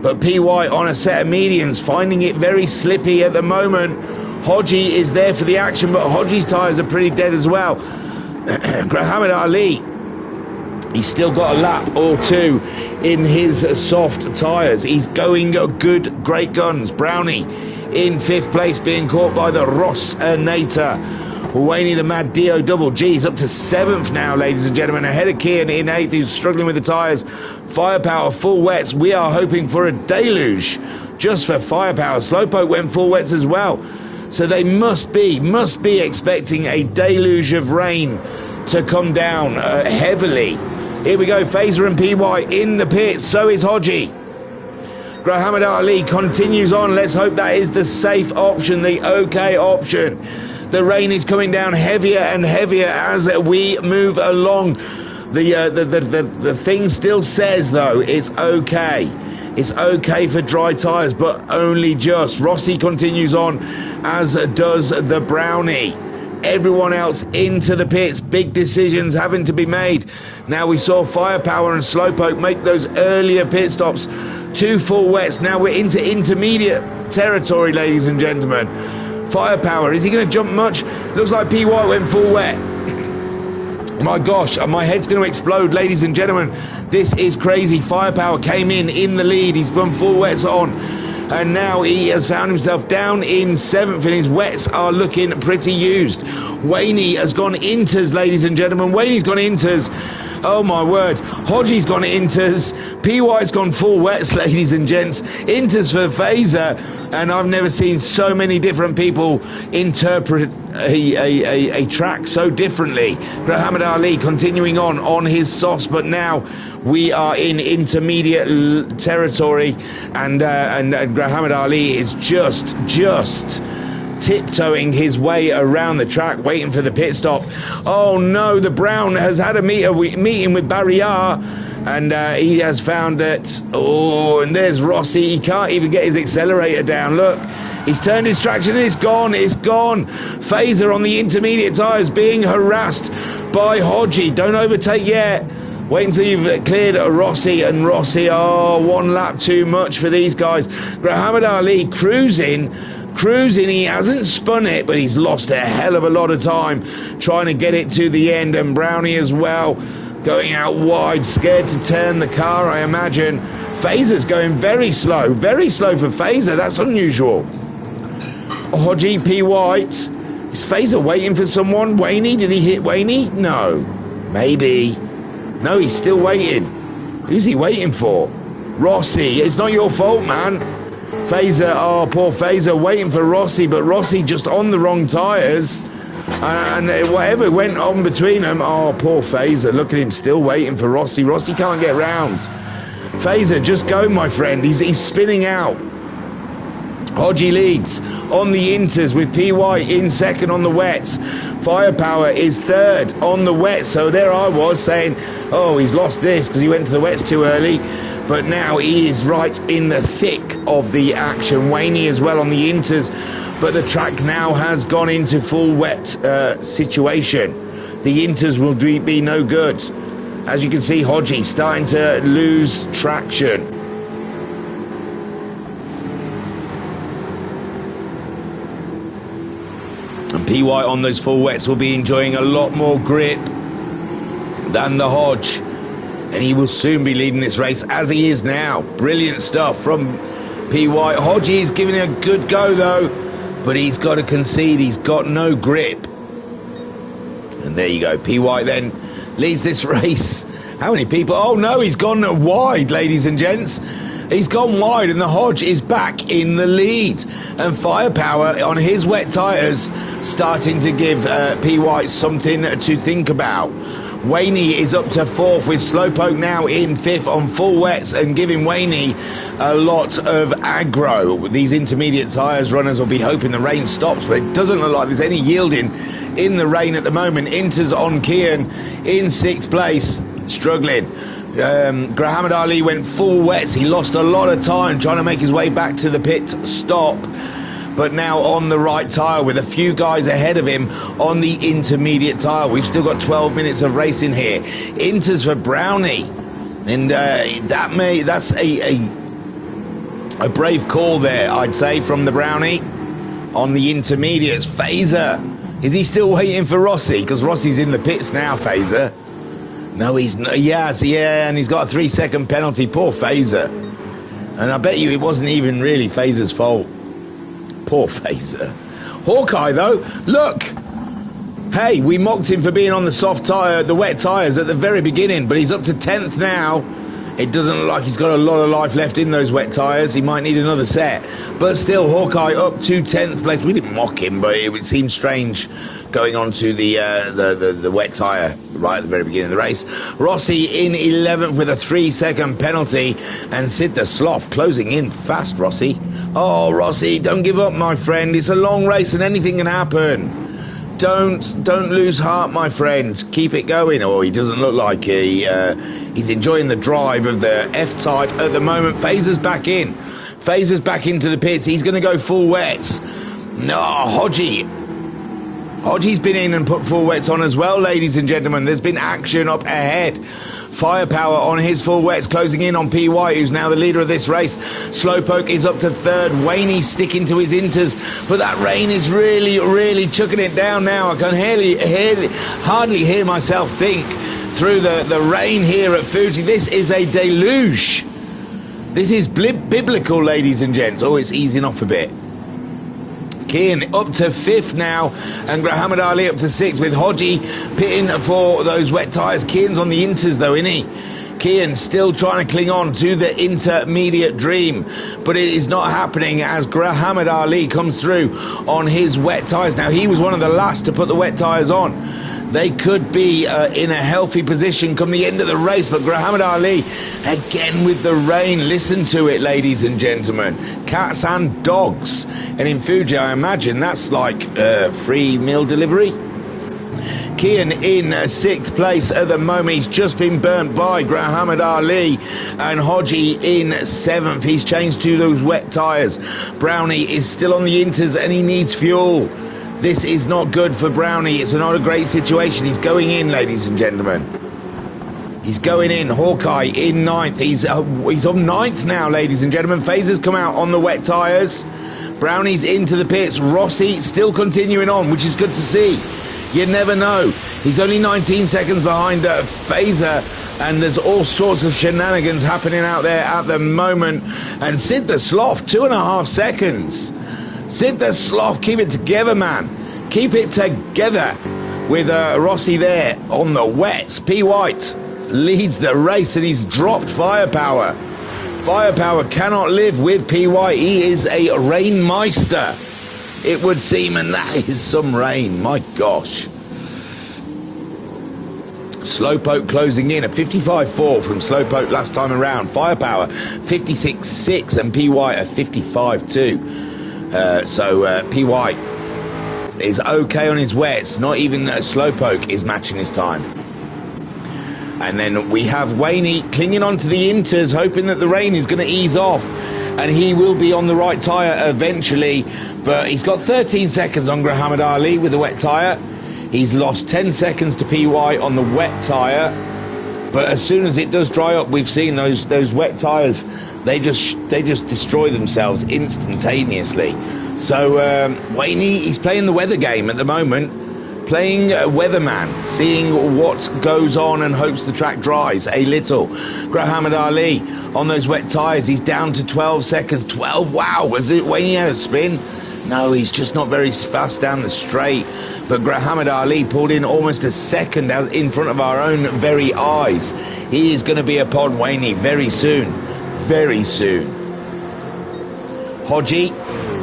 But PY on a set of mediums, finding it very slippy at the moment. Hodgie is there for the action, but Hodgie's tyres are pretty dead as well. Muhammad Ali, he's still got a lap or two in his soft tyres. He's going good, great guns. Brownie in 5th place, being caught by the Ross Nater. Waney the Mad Dio Double G is up to 7th now, ladies and gentlemen, ahead of Kian in 8th, who's struggling with the tyres. Firepower full wets. We are hoping for a deluge just for Firepower. Slowpoke went full wets as well, so they must be expecting a deluge of rain to come down heavily. Here we go, Phaser and PY in the pits, so is Hodgie. Muhammad Ali continues on. Let's hope that is the safe option, the okay option. The rain is coming down heavier and heavier as we move along. The thing still says, though, it's okay. It's okay for dry tyres, but only just. Rossi continues on, as does the Brownie. Everyone else into the pits. Big decisions having to be made. Now we saw Firepower and Slowpoke make those earlier pit stops. 2 full wets. Now we're into intermediate territory, ladies and gentlemen. Firepower, is he going to jump much? Looks like PY went full wet. My gosh, my head's going to explode, ladies and gentlemen. This is crazy. Firepower came in the lead. He's gone full wets on, and now he has found himself down in 7th, and his wets are looking pretty used. Waney has gone inters, ladies and gentlemen. Waney's gone inters. Oh my word. Hodgie's gone inters. PY's gone full wets, ladies and gents. Inters for Phaser, and I've never seen so many different people interpret a track so differently. Muhammad Ali continuing on his softs, but now we are in intermediate territory, and Muhammad Ali is just tiptoeing his way around the track, waiting for the pit stop. Oh no, the Brown has had a meeting with Barrier, and he has found that, oh, and there's Rossi. He can't even get his accelerator down. Look, he's turned his traction and it's gone. Phaser on the intermediate tyres being harassed by Hodgie. Don't overtake yet. Wait until you've cleared Rossi, and Rossi, one lap too much for these guys. Muhammad Ali cruising, he hasn't spun it, but he's lost a hell of a lot of time trying to get it to the end, and Brownie as well, going out wide, scared to turn the car, I imagine. Phaser's going very slow for Phaser, that's unusual. Hodgie, P. White, is Phaser waiting for someone? Waney, did he hit Waney? No, maybe. No, he's still waiting. Who's he waiting for? Rossi, it's not your fault, man. Phaser, poor Phaser, waiting for Rossi, but Rossi just on the wrong tyres, and whatever went on between them, poor Phaser, look at him still waiting for Rossi. Rossi can't get round. Phaser, just go, my friend. He's spinning out. Hodgie leads on the inters with PY in second on the wets. Firepower is third on the wets. So there I was saying, oh, he's lost this because he went to the wets too early. But now he is right in the thick of the action. Waney as well on the inters. But the track now has gone into full wet situation. The inters will be no good. As you can see, Hodgie starting to lose traction. And PY on those full wets will be enjoying a lot more grip than the Hodge. And he will soon be leading this race as he is now. Brilliant stuff from PY. Hodge is giving it a good go though, but he's got to concede. He's got no grip. And there you go. PY then leads this race. How many people? Oh no, he's gone wide, ladies and gents. He's gone wide and the Hodge is back in the lead. And Firepower on his wet tyres starting to give PY something to think about. Waney is up to fourth with Slowpoke now in fifth on full wets and giving Waney a lot of aggro. These intermediate tyres runners will be hoping the rain stops, but it doesn't look like there's any yielding in the rain at the moment. Inters on Kian in sixth place, struggling. Grahamad Ali went full wets. He lost a lot of time trying to make his way back to the pit stop, but now on the right tyre with a few guys ahead of him on the intermediate tyre. We've still got 12 minutes of racing here. Inters for Brownie, and that's a brave call there, I'd say, from the Brownie on the intermediates. Phaser, is he still waiting for Rossi? Because Rossi's in the pits now, Phaser. No, he's not. Yes, yeah, and he's got a 3-second penalty. Poor Phaser. And I bet you it wasn't even really Phaser's fault. Poor Phaser. Hawkeye, though, look. Hey, we mocked him for being on the soft tyre, the wet tyres at the very beginning, but he's up to 10th now. It doesn't look like he's got a lot of life left in those wet tyres. He might need another set. But still, Hawkeye up to 10th place. We didn't mock him, but it would seem strange going on to the wet tyre right at the very beginning of the race. Rossi in 11th with a 3-second penalty. And Sid the Sloth closing in fast, Rossi. Oh, Rossi, don't give up, my friend. It's a long race and anything can happen. Don't lose heart, my friend. Keep it going. Oh, he doesn't look like he's enjoying the drive of the F-Type at the moment. Phaser's back in. Phaser's back into the pits. He's going to go full wets. No, Hodgie's been in and put full wets on as well, ladies and gentlemen. There's been action up ahead. Firepower on his full wets, closing in on PY, who's now the leader of this race. Slowpoke is up to third. Waney sticking to his inters, but that rain is really chucking it down now. I can hardly hear myself think through the rain here at Fuji. This is a deluge. This is biblical, ladies and gents. Oh, it's easing off a bit. Kian up to fifth now, and Grahamad Ali up to sixth with Hodgie pitting for those wet tyres. Kian's on the inters though, isn't he? Kian still trying to cling on to the intermediate dream, but it is not happening as Grahamad Ali comes through on his wet tyres. Now, he was one of the last to put the wet tyres on. They could be in a healthy position come the end of the race, but Grahamad Ali again with the rain. Listen to it, ladies and gentlemen. Cats and dogs. And in Fuji, I imagine that's like free meal delivery. Kian in sixth place at the moment. He's just been burnt by Grahamad Ali. And Hodgie in seventh. He's changed to those wet tyres. Brownie is still on the inters and he needs fuel. This is not good for Brownie. It's not a great situation. He's going in, ladies and gentlemen. He's going in. Hawkeye in ninth. He's on ninth now, ladies and gentlemen. Phaser's come out on the wet tyres. Brownie's into the pits. Rossi still continuing on, which is good to see. You never know. He's only 19 seconds behind Phaser, and there's all sorts of shenanigans happening out there at the moment. And Sid the Sloth, 2.5 seconds. Sid the Sloth, keep it together, man. Keep it together with Rossi there on the wets. P. White leads the race and he's dropped Firepower. Firepower cannot live with PY. He is a rainmeister, it would seem, and that is some rain. My gosh. Slowpoke closing in, a 55.4 from Slowpoke last time around. Firepower 56.6 and PY a 55.2. P. White is okay on his wets. Not even Slowpoke is matching his time. And then we have Waney clinging on to the inters, hoping that the rain is going to ease off. And he will be on the right tyre eventually. But he's got 13 seconds on Muhammad Ali with the wet tyre. He's lost 10 seconds to P. White on the wet tyre. But as soon as it does dry up, we've seen those wet tyres, they just destroy themselves instantaneously. So Waney, he's playing the weather game at the moment. Playing weatherman, seeing what goes on and hopes the track dries a little. Muhammad Ali on those wet tyres, he's down to 12 seconds. 12, wow, was it Waney out of spin? No, he's just not very fast down the straight. But Muhammad Ali pulled in almost a second out in front of our own very eyes. He is going to be upon Waney very soon. Very soon. Hodgie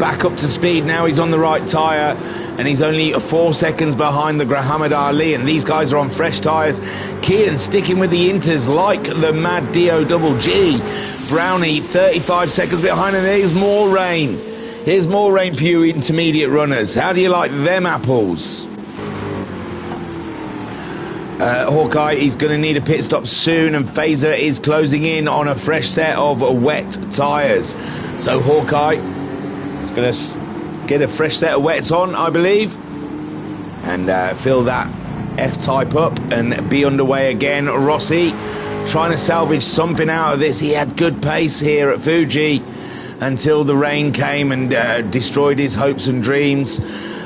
back up to speed now. He's on the right tyre. And he's only 4 seconds behind the Muhammad Ali, and these guys are on fresh tyres. Kian sticking with the inters like the mad D-O-double-G. Brownie 35 seconds behind, and there's more rain. Here's more rain for you intermediate runners. How do you like them apples? Hawkeye, he's going to need a pit stop soon, and Phaser is closing in on a fresh set of wet tyres. So Hawkeye is going to get a fresh set of wets on, I believe, and fill that F-type up and be underway again. Rossi trying to salvage something out of this. He had good pace here at Fuji until the rain came and destroyed his hopes and dreams.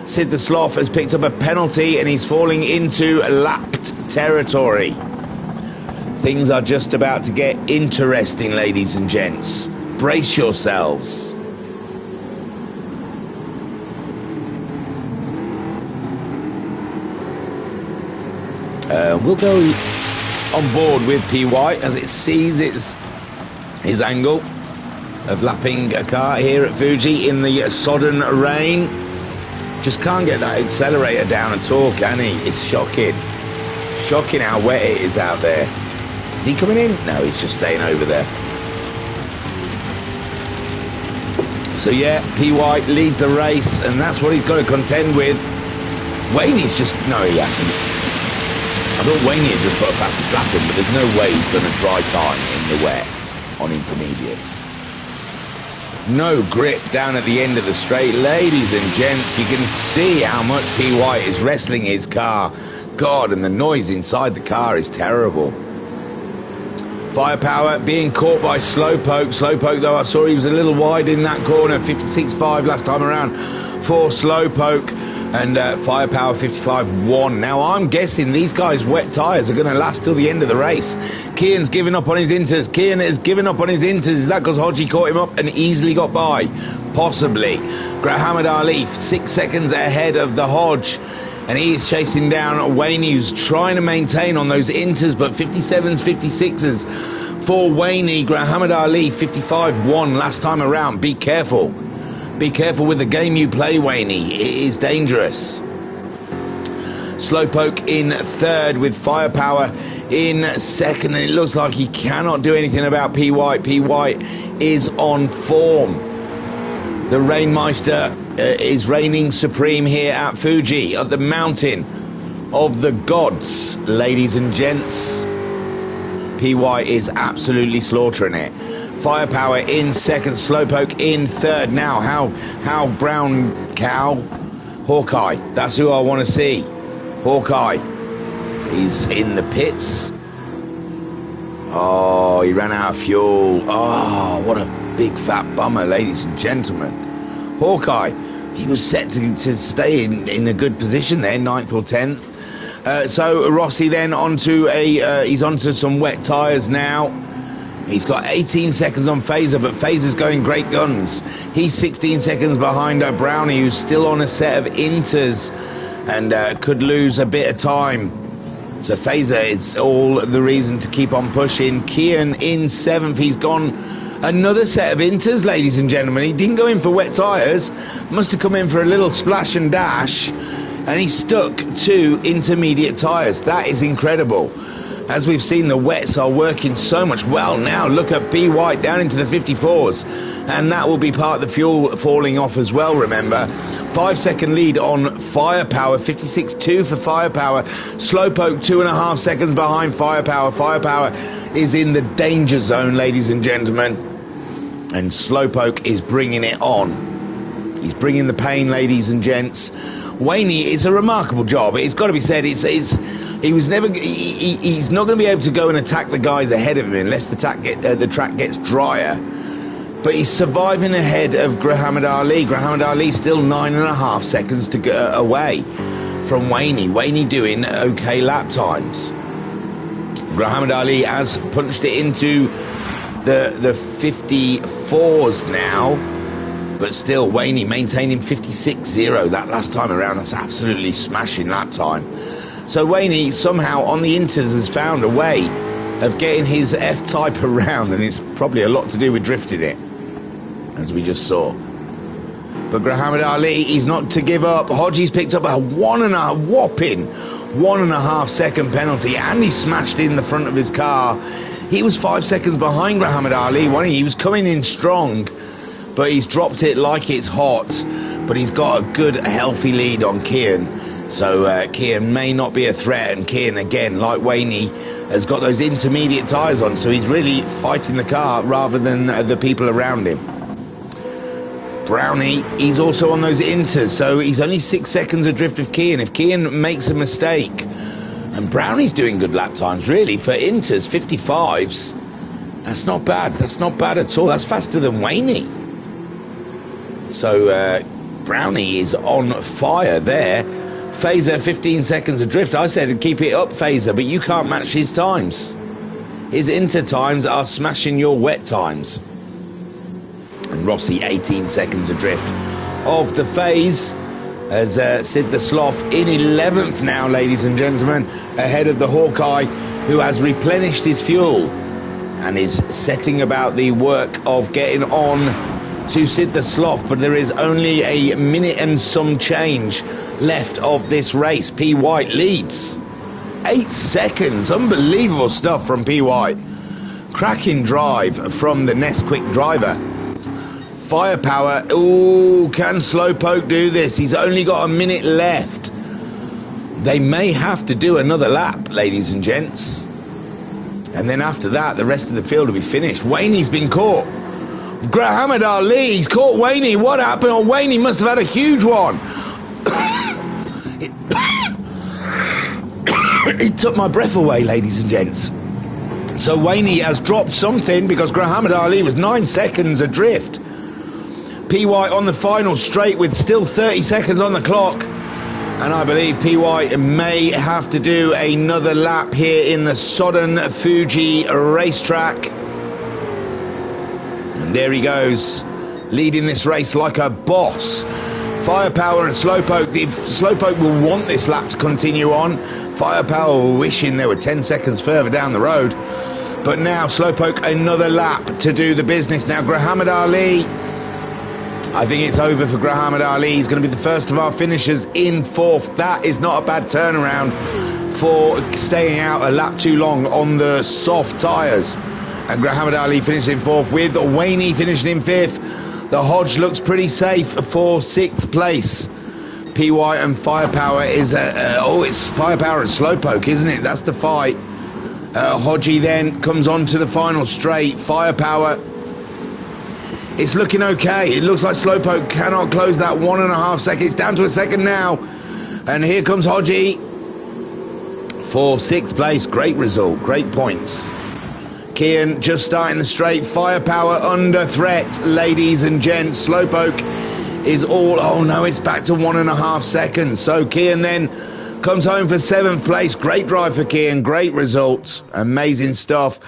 Sid the Sloth has picked up a penalty and he's falling into lapped territory. Things are just about to get interesting, ladies and gents. Brace yourselves. We'll go on board with P. White as it sees his angle of lapping a car here at Fuji in the sodden rain. Just can't get that accelerator down at all, can he? It's shocking. Shocking how wet it is out there. Is he coming in? No, he's just staying over there. So yeah, P. White leads the race, and that's what he's got to contend with. Waney's just... No, he hasn't. I thought Waney had just put a fast slap in, but there's no way he's done a dry time in the wet on intermediates. No grip down at the end of the straight. Ladies and gents, you can see how much P. White is wrestling his car. God, and the noise inside the car is terrible. Firepower being caught by Slowpoke. Slowpoke, though, I saw he was a little wide in that corner. 56.5 last time around for Slowpoke. And Firepower 55.1. Now I'm guessing these guys' wet tyres are going to last till the end of the race. Kian's given up on his inters. Kian has given up on his inters. Is that because Hodgie caught him up and easily got by? Possibly. Muhammad Ali 6 seconds ahead of the Hodge. And he is chasing down Waney, who's trying to maintain on those inters, but 57s, 56s for Waney. Muhammad Ali 55.1 last time around. Be careful. Be careful with the game you play, Waney. It is dangerous. Slowpoke in third with Firepower in second. And it looks like he cannot do anything about P. White. P. White is on form. The Rainmeister is reigning supreme here at Fuji, at the mountain of the gods, ladies and gents. P. White is absolutely slaughtering it. Firepower in second, Slowpoke in third. Now, how brown cow? Hawkeye, that's who I want to see. Hawkeye, he's in the pits. Oh, he ran out of fuel. Oh, what a big fat bummer, ladies and gentlemen. Hawkeye, he was set to stay in a good position there, 9th or 10th. So Rossi then he's onto some wet tyres now. He's got 18 seconds on Phaser, but Phaser's going great guns. He's 16 seconds behind Brownie, who's still on a set of inters and could lose a bit of time. So Phaser, it's all the reason to keep on pushing. Kian in 7th. He's gone another set of inters, ladies and gentlemen. He didn't go in for wet tyres. Must have come in for a little splash and dash. And he stuck to intermediate tyres. That is incredible. As we've seen, the wets are working so much. Well, now look at P. White down into the 54s. And that will be part of the fuel falling off as well, remember. 5-second lead on Firepower, 56.2 for Firepower. Slowpoke 2.5 seconds behind Firepower. Firepower is in the danger zone, ladies and gentlemen. And Slowpoke is bringing it on. He's bringing the pain, ladies and gents. Waney is a remarkable job. It's got to be said. He's not going to be able to go and attack the guys ahead of him unless the track gets drier. But he's surviving ahead of Grahamad Ali. Grahamad Ali still 9.5 seconds to go away from Waney. Waney doing okay lap times. Grahamad Ali has punched it into the 54s now. But still, Waney maintaining 56.0 that last time around. That's absolutely smashing lap time. So Waney somehow on the inters has found a way of getting his F-Type around, and it's probably a lot to do with drifting it, as we just saw. But Grahamad Ali, he's not to give up. Hodgie's picked up a whopping 1.5 second penalty, and he smashed in the front of his car. He was 5 seconds behind Grahamad Ali. He was coming in strong, but he's dropped it like it's hot. But he's got a good, healthy lead on Kian. So Kian may not be a threat, and Kian, again, like Waney, has got those intermediate tyres on, so he's really fighting the car rather than the people around him. Brownie, he's also on those inters, so he's only 6 seconds adrift of Kian. If Kian makes a mistake, and Brownie's doing good lap times, really, for inters, 55s, that's not bad. That's not bad at all. That's faster than Waney. So Brownie is on fire there. Phaser 15 seconds adrift. I said keep it up, Phaser, but you can't match his times. His inter times are smashing your wet times. And Rossi 18 seconds adrift of the phase as Sid the Sloth in 11th now, ladies and gentlemen, ahead of the Hawkeye, who has replenished his fuel and is setting about the work of getting on to Sid the Sloth. But there is only a minute and some change left of this race. P. White leads 8 seconds. Unbelievable stuff from P. White. Cracking drive from the Nesquik driver. Firepower. Ooh, can Slowpoke do this? He's only got a minute left. They may have to do another lap, ladies and gents, and then after that the rest of the field will be finished. Waney's been caught. Grahamad Ali, he's caught Waney. What happened? Oh, Waney must have had a huge one. It took my breath away, ladies and gents. So Waney has dropped something because Grahamad Ali was 9 seconds adrift. P. White on the final straight with still 30 seconds on the clock. And I believe P. White may have to do another lap here in the Sodden Fuji racetrack. And there he goes, leading this race like a boss. Firepower and Slowpoke. Slowpoke will want this lap to continue on. Firepower wishing they were 10 seconds further down the road. But now Slowpoke another lap to do the business. Now Grahamad Ali, I think it's over for Grahamad Ali. He's going to be the first of our finishers in 4th. That is not a bad turnaround for staying out a lap too long on the soft tyres. And Grahamad Ali finishing in 4th with Waney finishing in 5th. The Hodge looks pretty safe for 6th place. P. White and Firepower is it's Firepower and Slowpoke, isn't it? That's the fight. Hodgie then comes on to the final straight. Firepower, it's looking okay. It looks like Slowpoke cannot close that 1.5 seconds. It's down to a second now. And here comes Hodgie for 6th place. Great result, great points. Kian just starting the straight. Firepower under threat, ladies and gents. Slowpoke is all, oh no, it's back to 1.5 seconds. So Kian then comes home for 7th place. Great drive for Kian, great results, amazing stuff.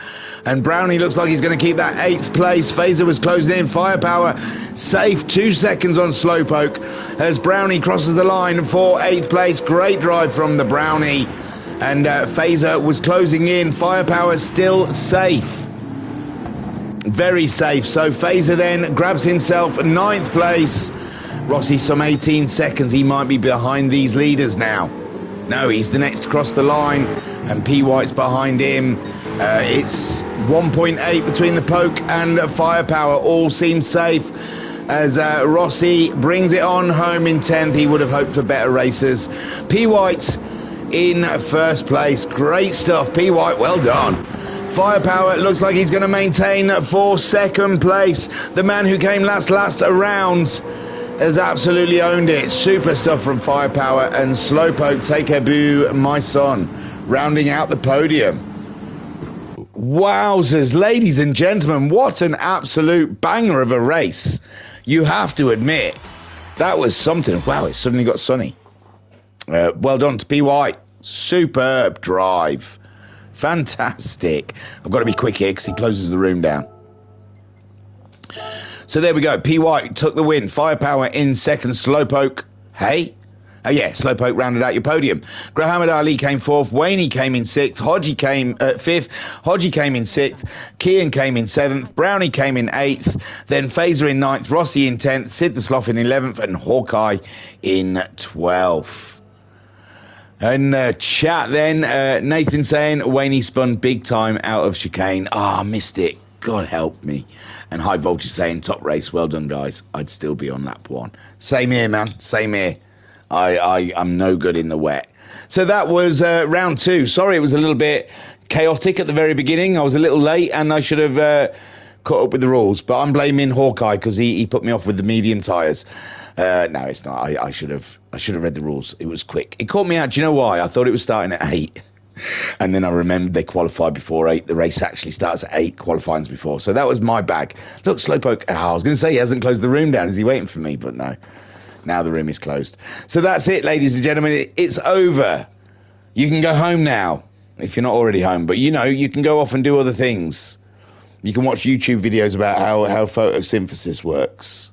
And Brownie looks like he's going to keep that 8th place. Phaser was closing in. Firepower safe, 2 seconds on Slowpoke as Brownie crosses the line for 8th place. Great drive from the Brownie. And Phaser was closing in. Firepower still safe, very safe. So Phaser then grabs himself 9th place. Rossi some 18 seconds. He might be behind these leaders now. No, he's the next to cross the line. and P. White's behind him. It's 1.8 between the Poke and Firepower. All seems safe as Rossi brings it on home in 10th. He would have hoped for better races. P. White in first place. Great stuff, P. White, well done. Firepower looks like he's going to maintain for second place. The man who came last around has absolutely owned it. Super stuff from Firepower, and Slowpoke, take a boo, my son, rounding out the podium. Wowzers, ladies and gentlemen, what an absolute banger of a race. You have to admit, that was something. Wow, it suddenly got sunny. Well done to P. White. Superb drive. Fantastic. I've got to be quick here because he closes the room down. So there we go. P. White took the win. Firepower in second. Slowpoke. Hey? Oh yeah, Slowpoke rounded out your podium. Muhammad Ali came fourth. Waney came in sixth. Hodgie came fifth. Hodgie came in sixth. Kian came in seventh. Brownie came in eighth. Then Phaser in ninth. Rossi in 10th. Sid the Sloth in 11th. And Hawkeye in 12th. And chat then, Nathan saying, Waney spun big time out of chicane. Ah, missed it. God help me. And High Voltage saying, top race. Well done, guys. I'd still be on lap 1. Same here, man. Same here. I'm no good in the wet. So that was round 2. Sorry, it was a little bit chaotic at the very beginning. I was a little late and I should have caught up with the rules. But I'm blaming Hawkeye because he put me off with the medium tyres. No, it's not. I should have read the rules. It was quick. It caught me out. Do you know why? I thought it was starting at 8. And then I remembered they qualified before 8. The race actually starts at 8, qualifying's before. So that was my bag. Look, Slowpoke. Oh, I was going to say he hasn't closed the room down. Is he waiting for me? But no. Now the room is closed. So that's it, ladies and gentlemen. It's over. You can go home now, if you're not already home. But, you know, you can go off and do other things. You can watch YouTube videos about how photosynthesis works.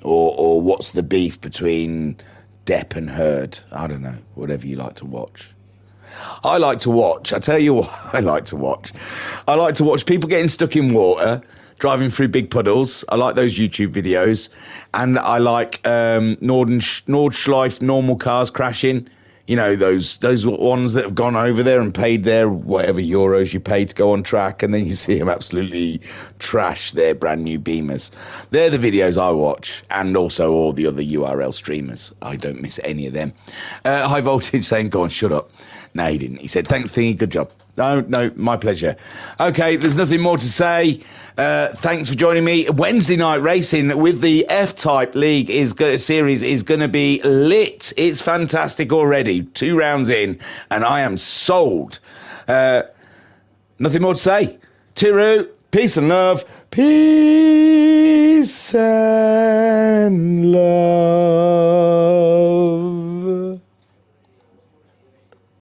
Or what's the beef between Depp and Heard. I don't know. Whatever you like to watch. I like to watch. I tell you what I like to watch. I like to watch people getting stuck in water, driving through big puddles. I like those YouTube videos. And I like Nordschleife normal cars crashing. You know, those ones that have gone over there and paid their whatever euros you pay to go on track, and then you see them absolutely trash their brand new Beamers. They're the videos I watch, and also all the other URL streamers. I don't miss any of them. High Voltage saying, go on, shut up. No, he didn't. He said, thanks, Thingy, good job. No, my pleasure. Okay, there's nothing more to say. Thanks for joining me. Wednesday night racing with the F-Type League series is going to be lit. It's fantastic already. 2 rounds in, and I am sold. Nothing more to say. Tiru, peace and love. Peace and love.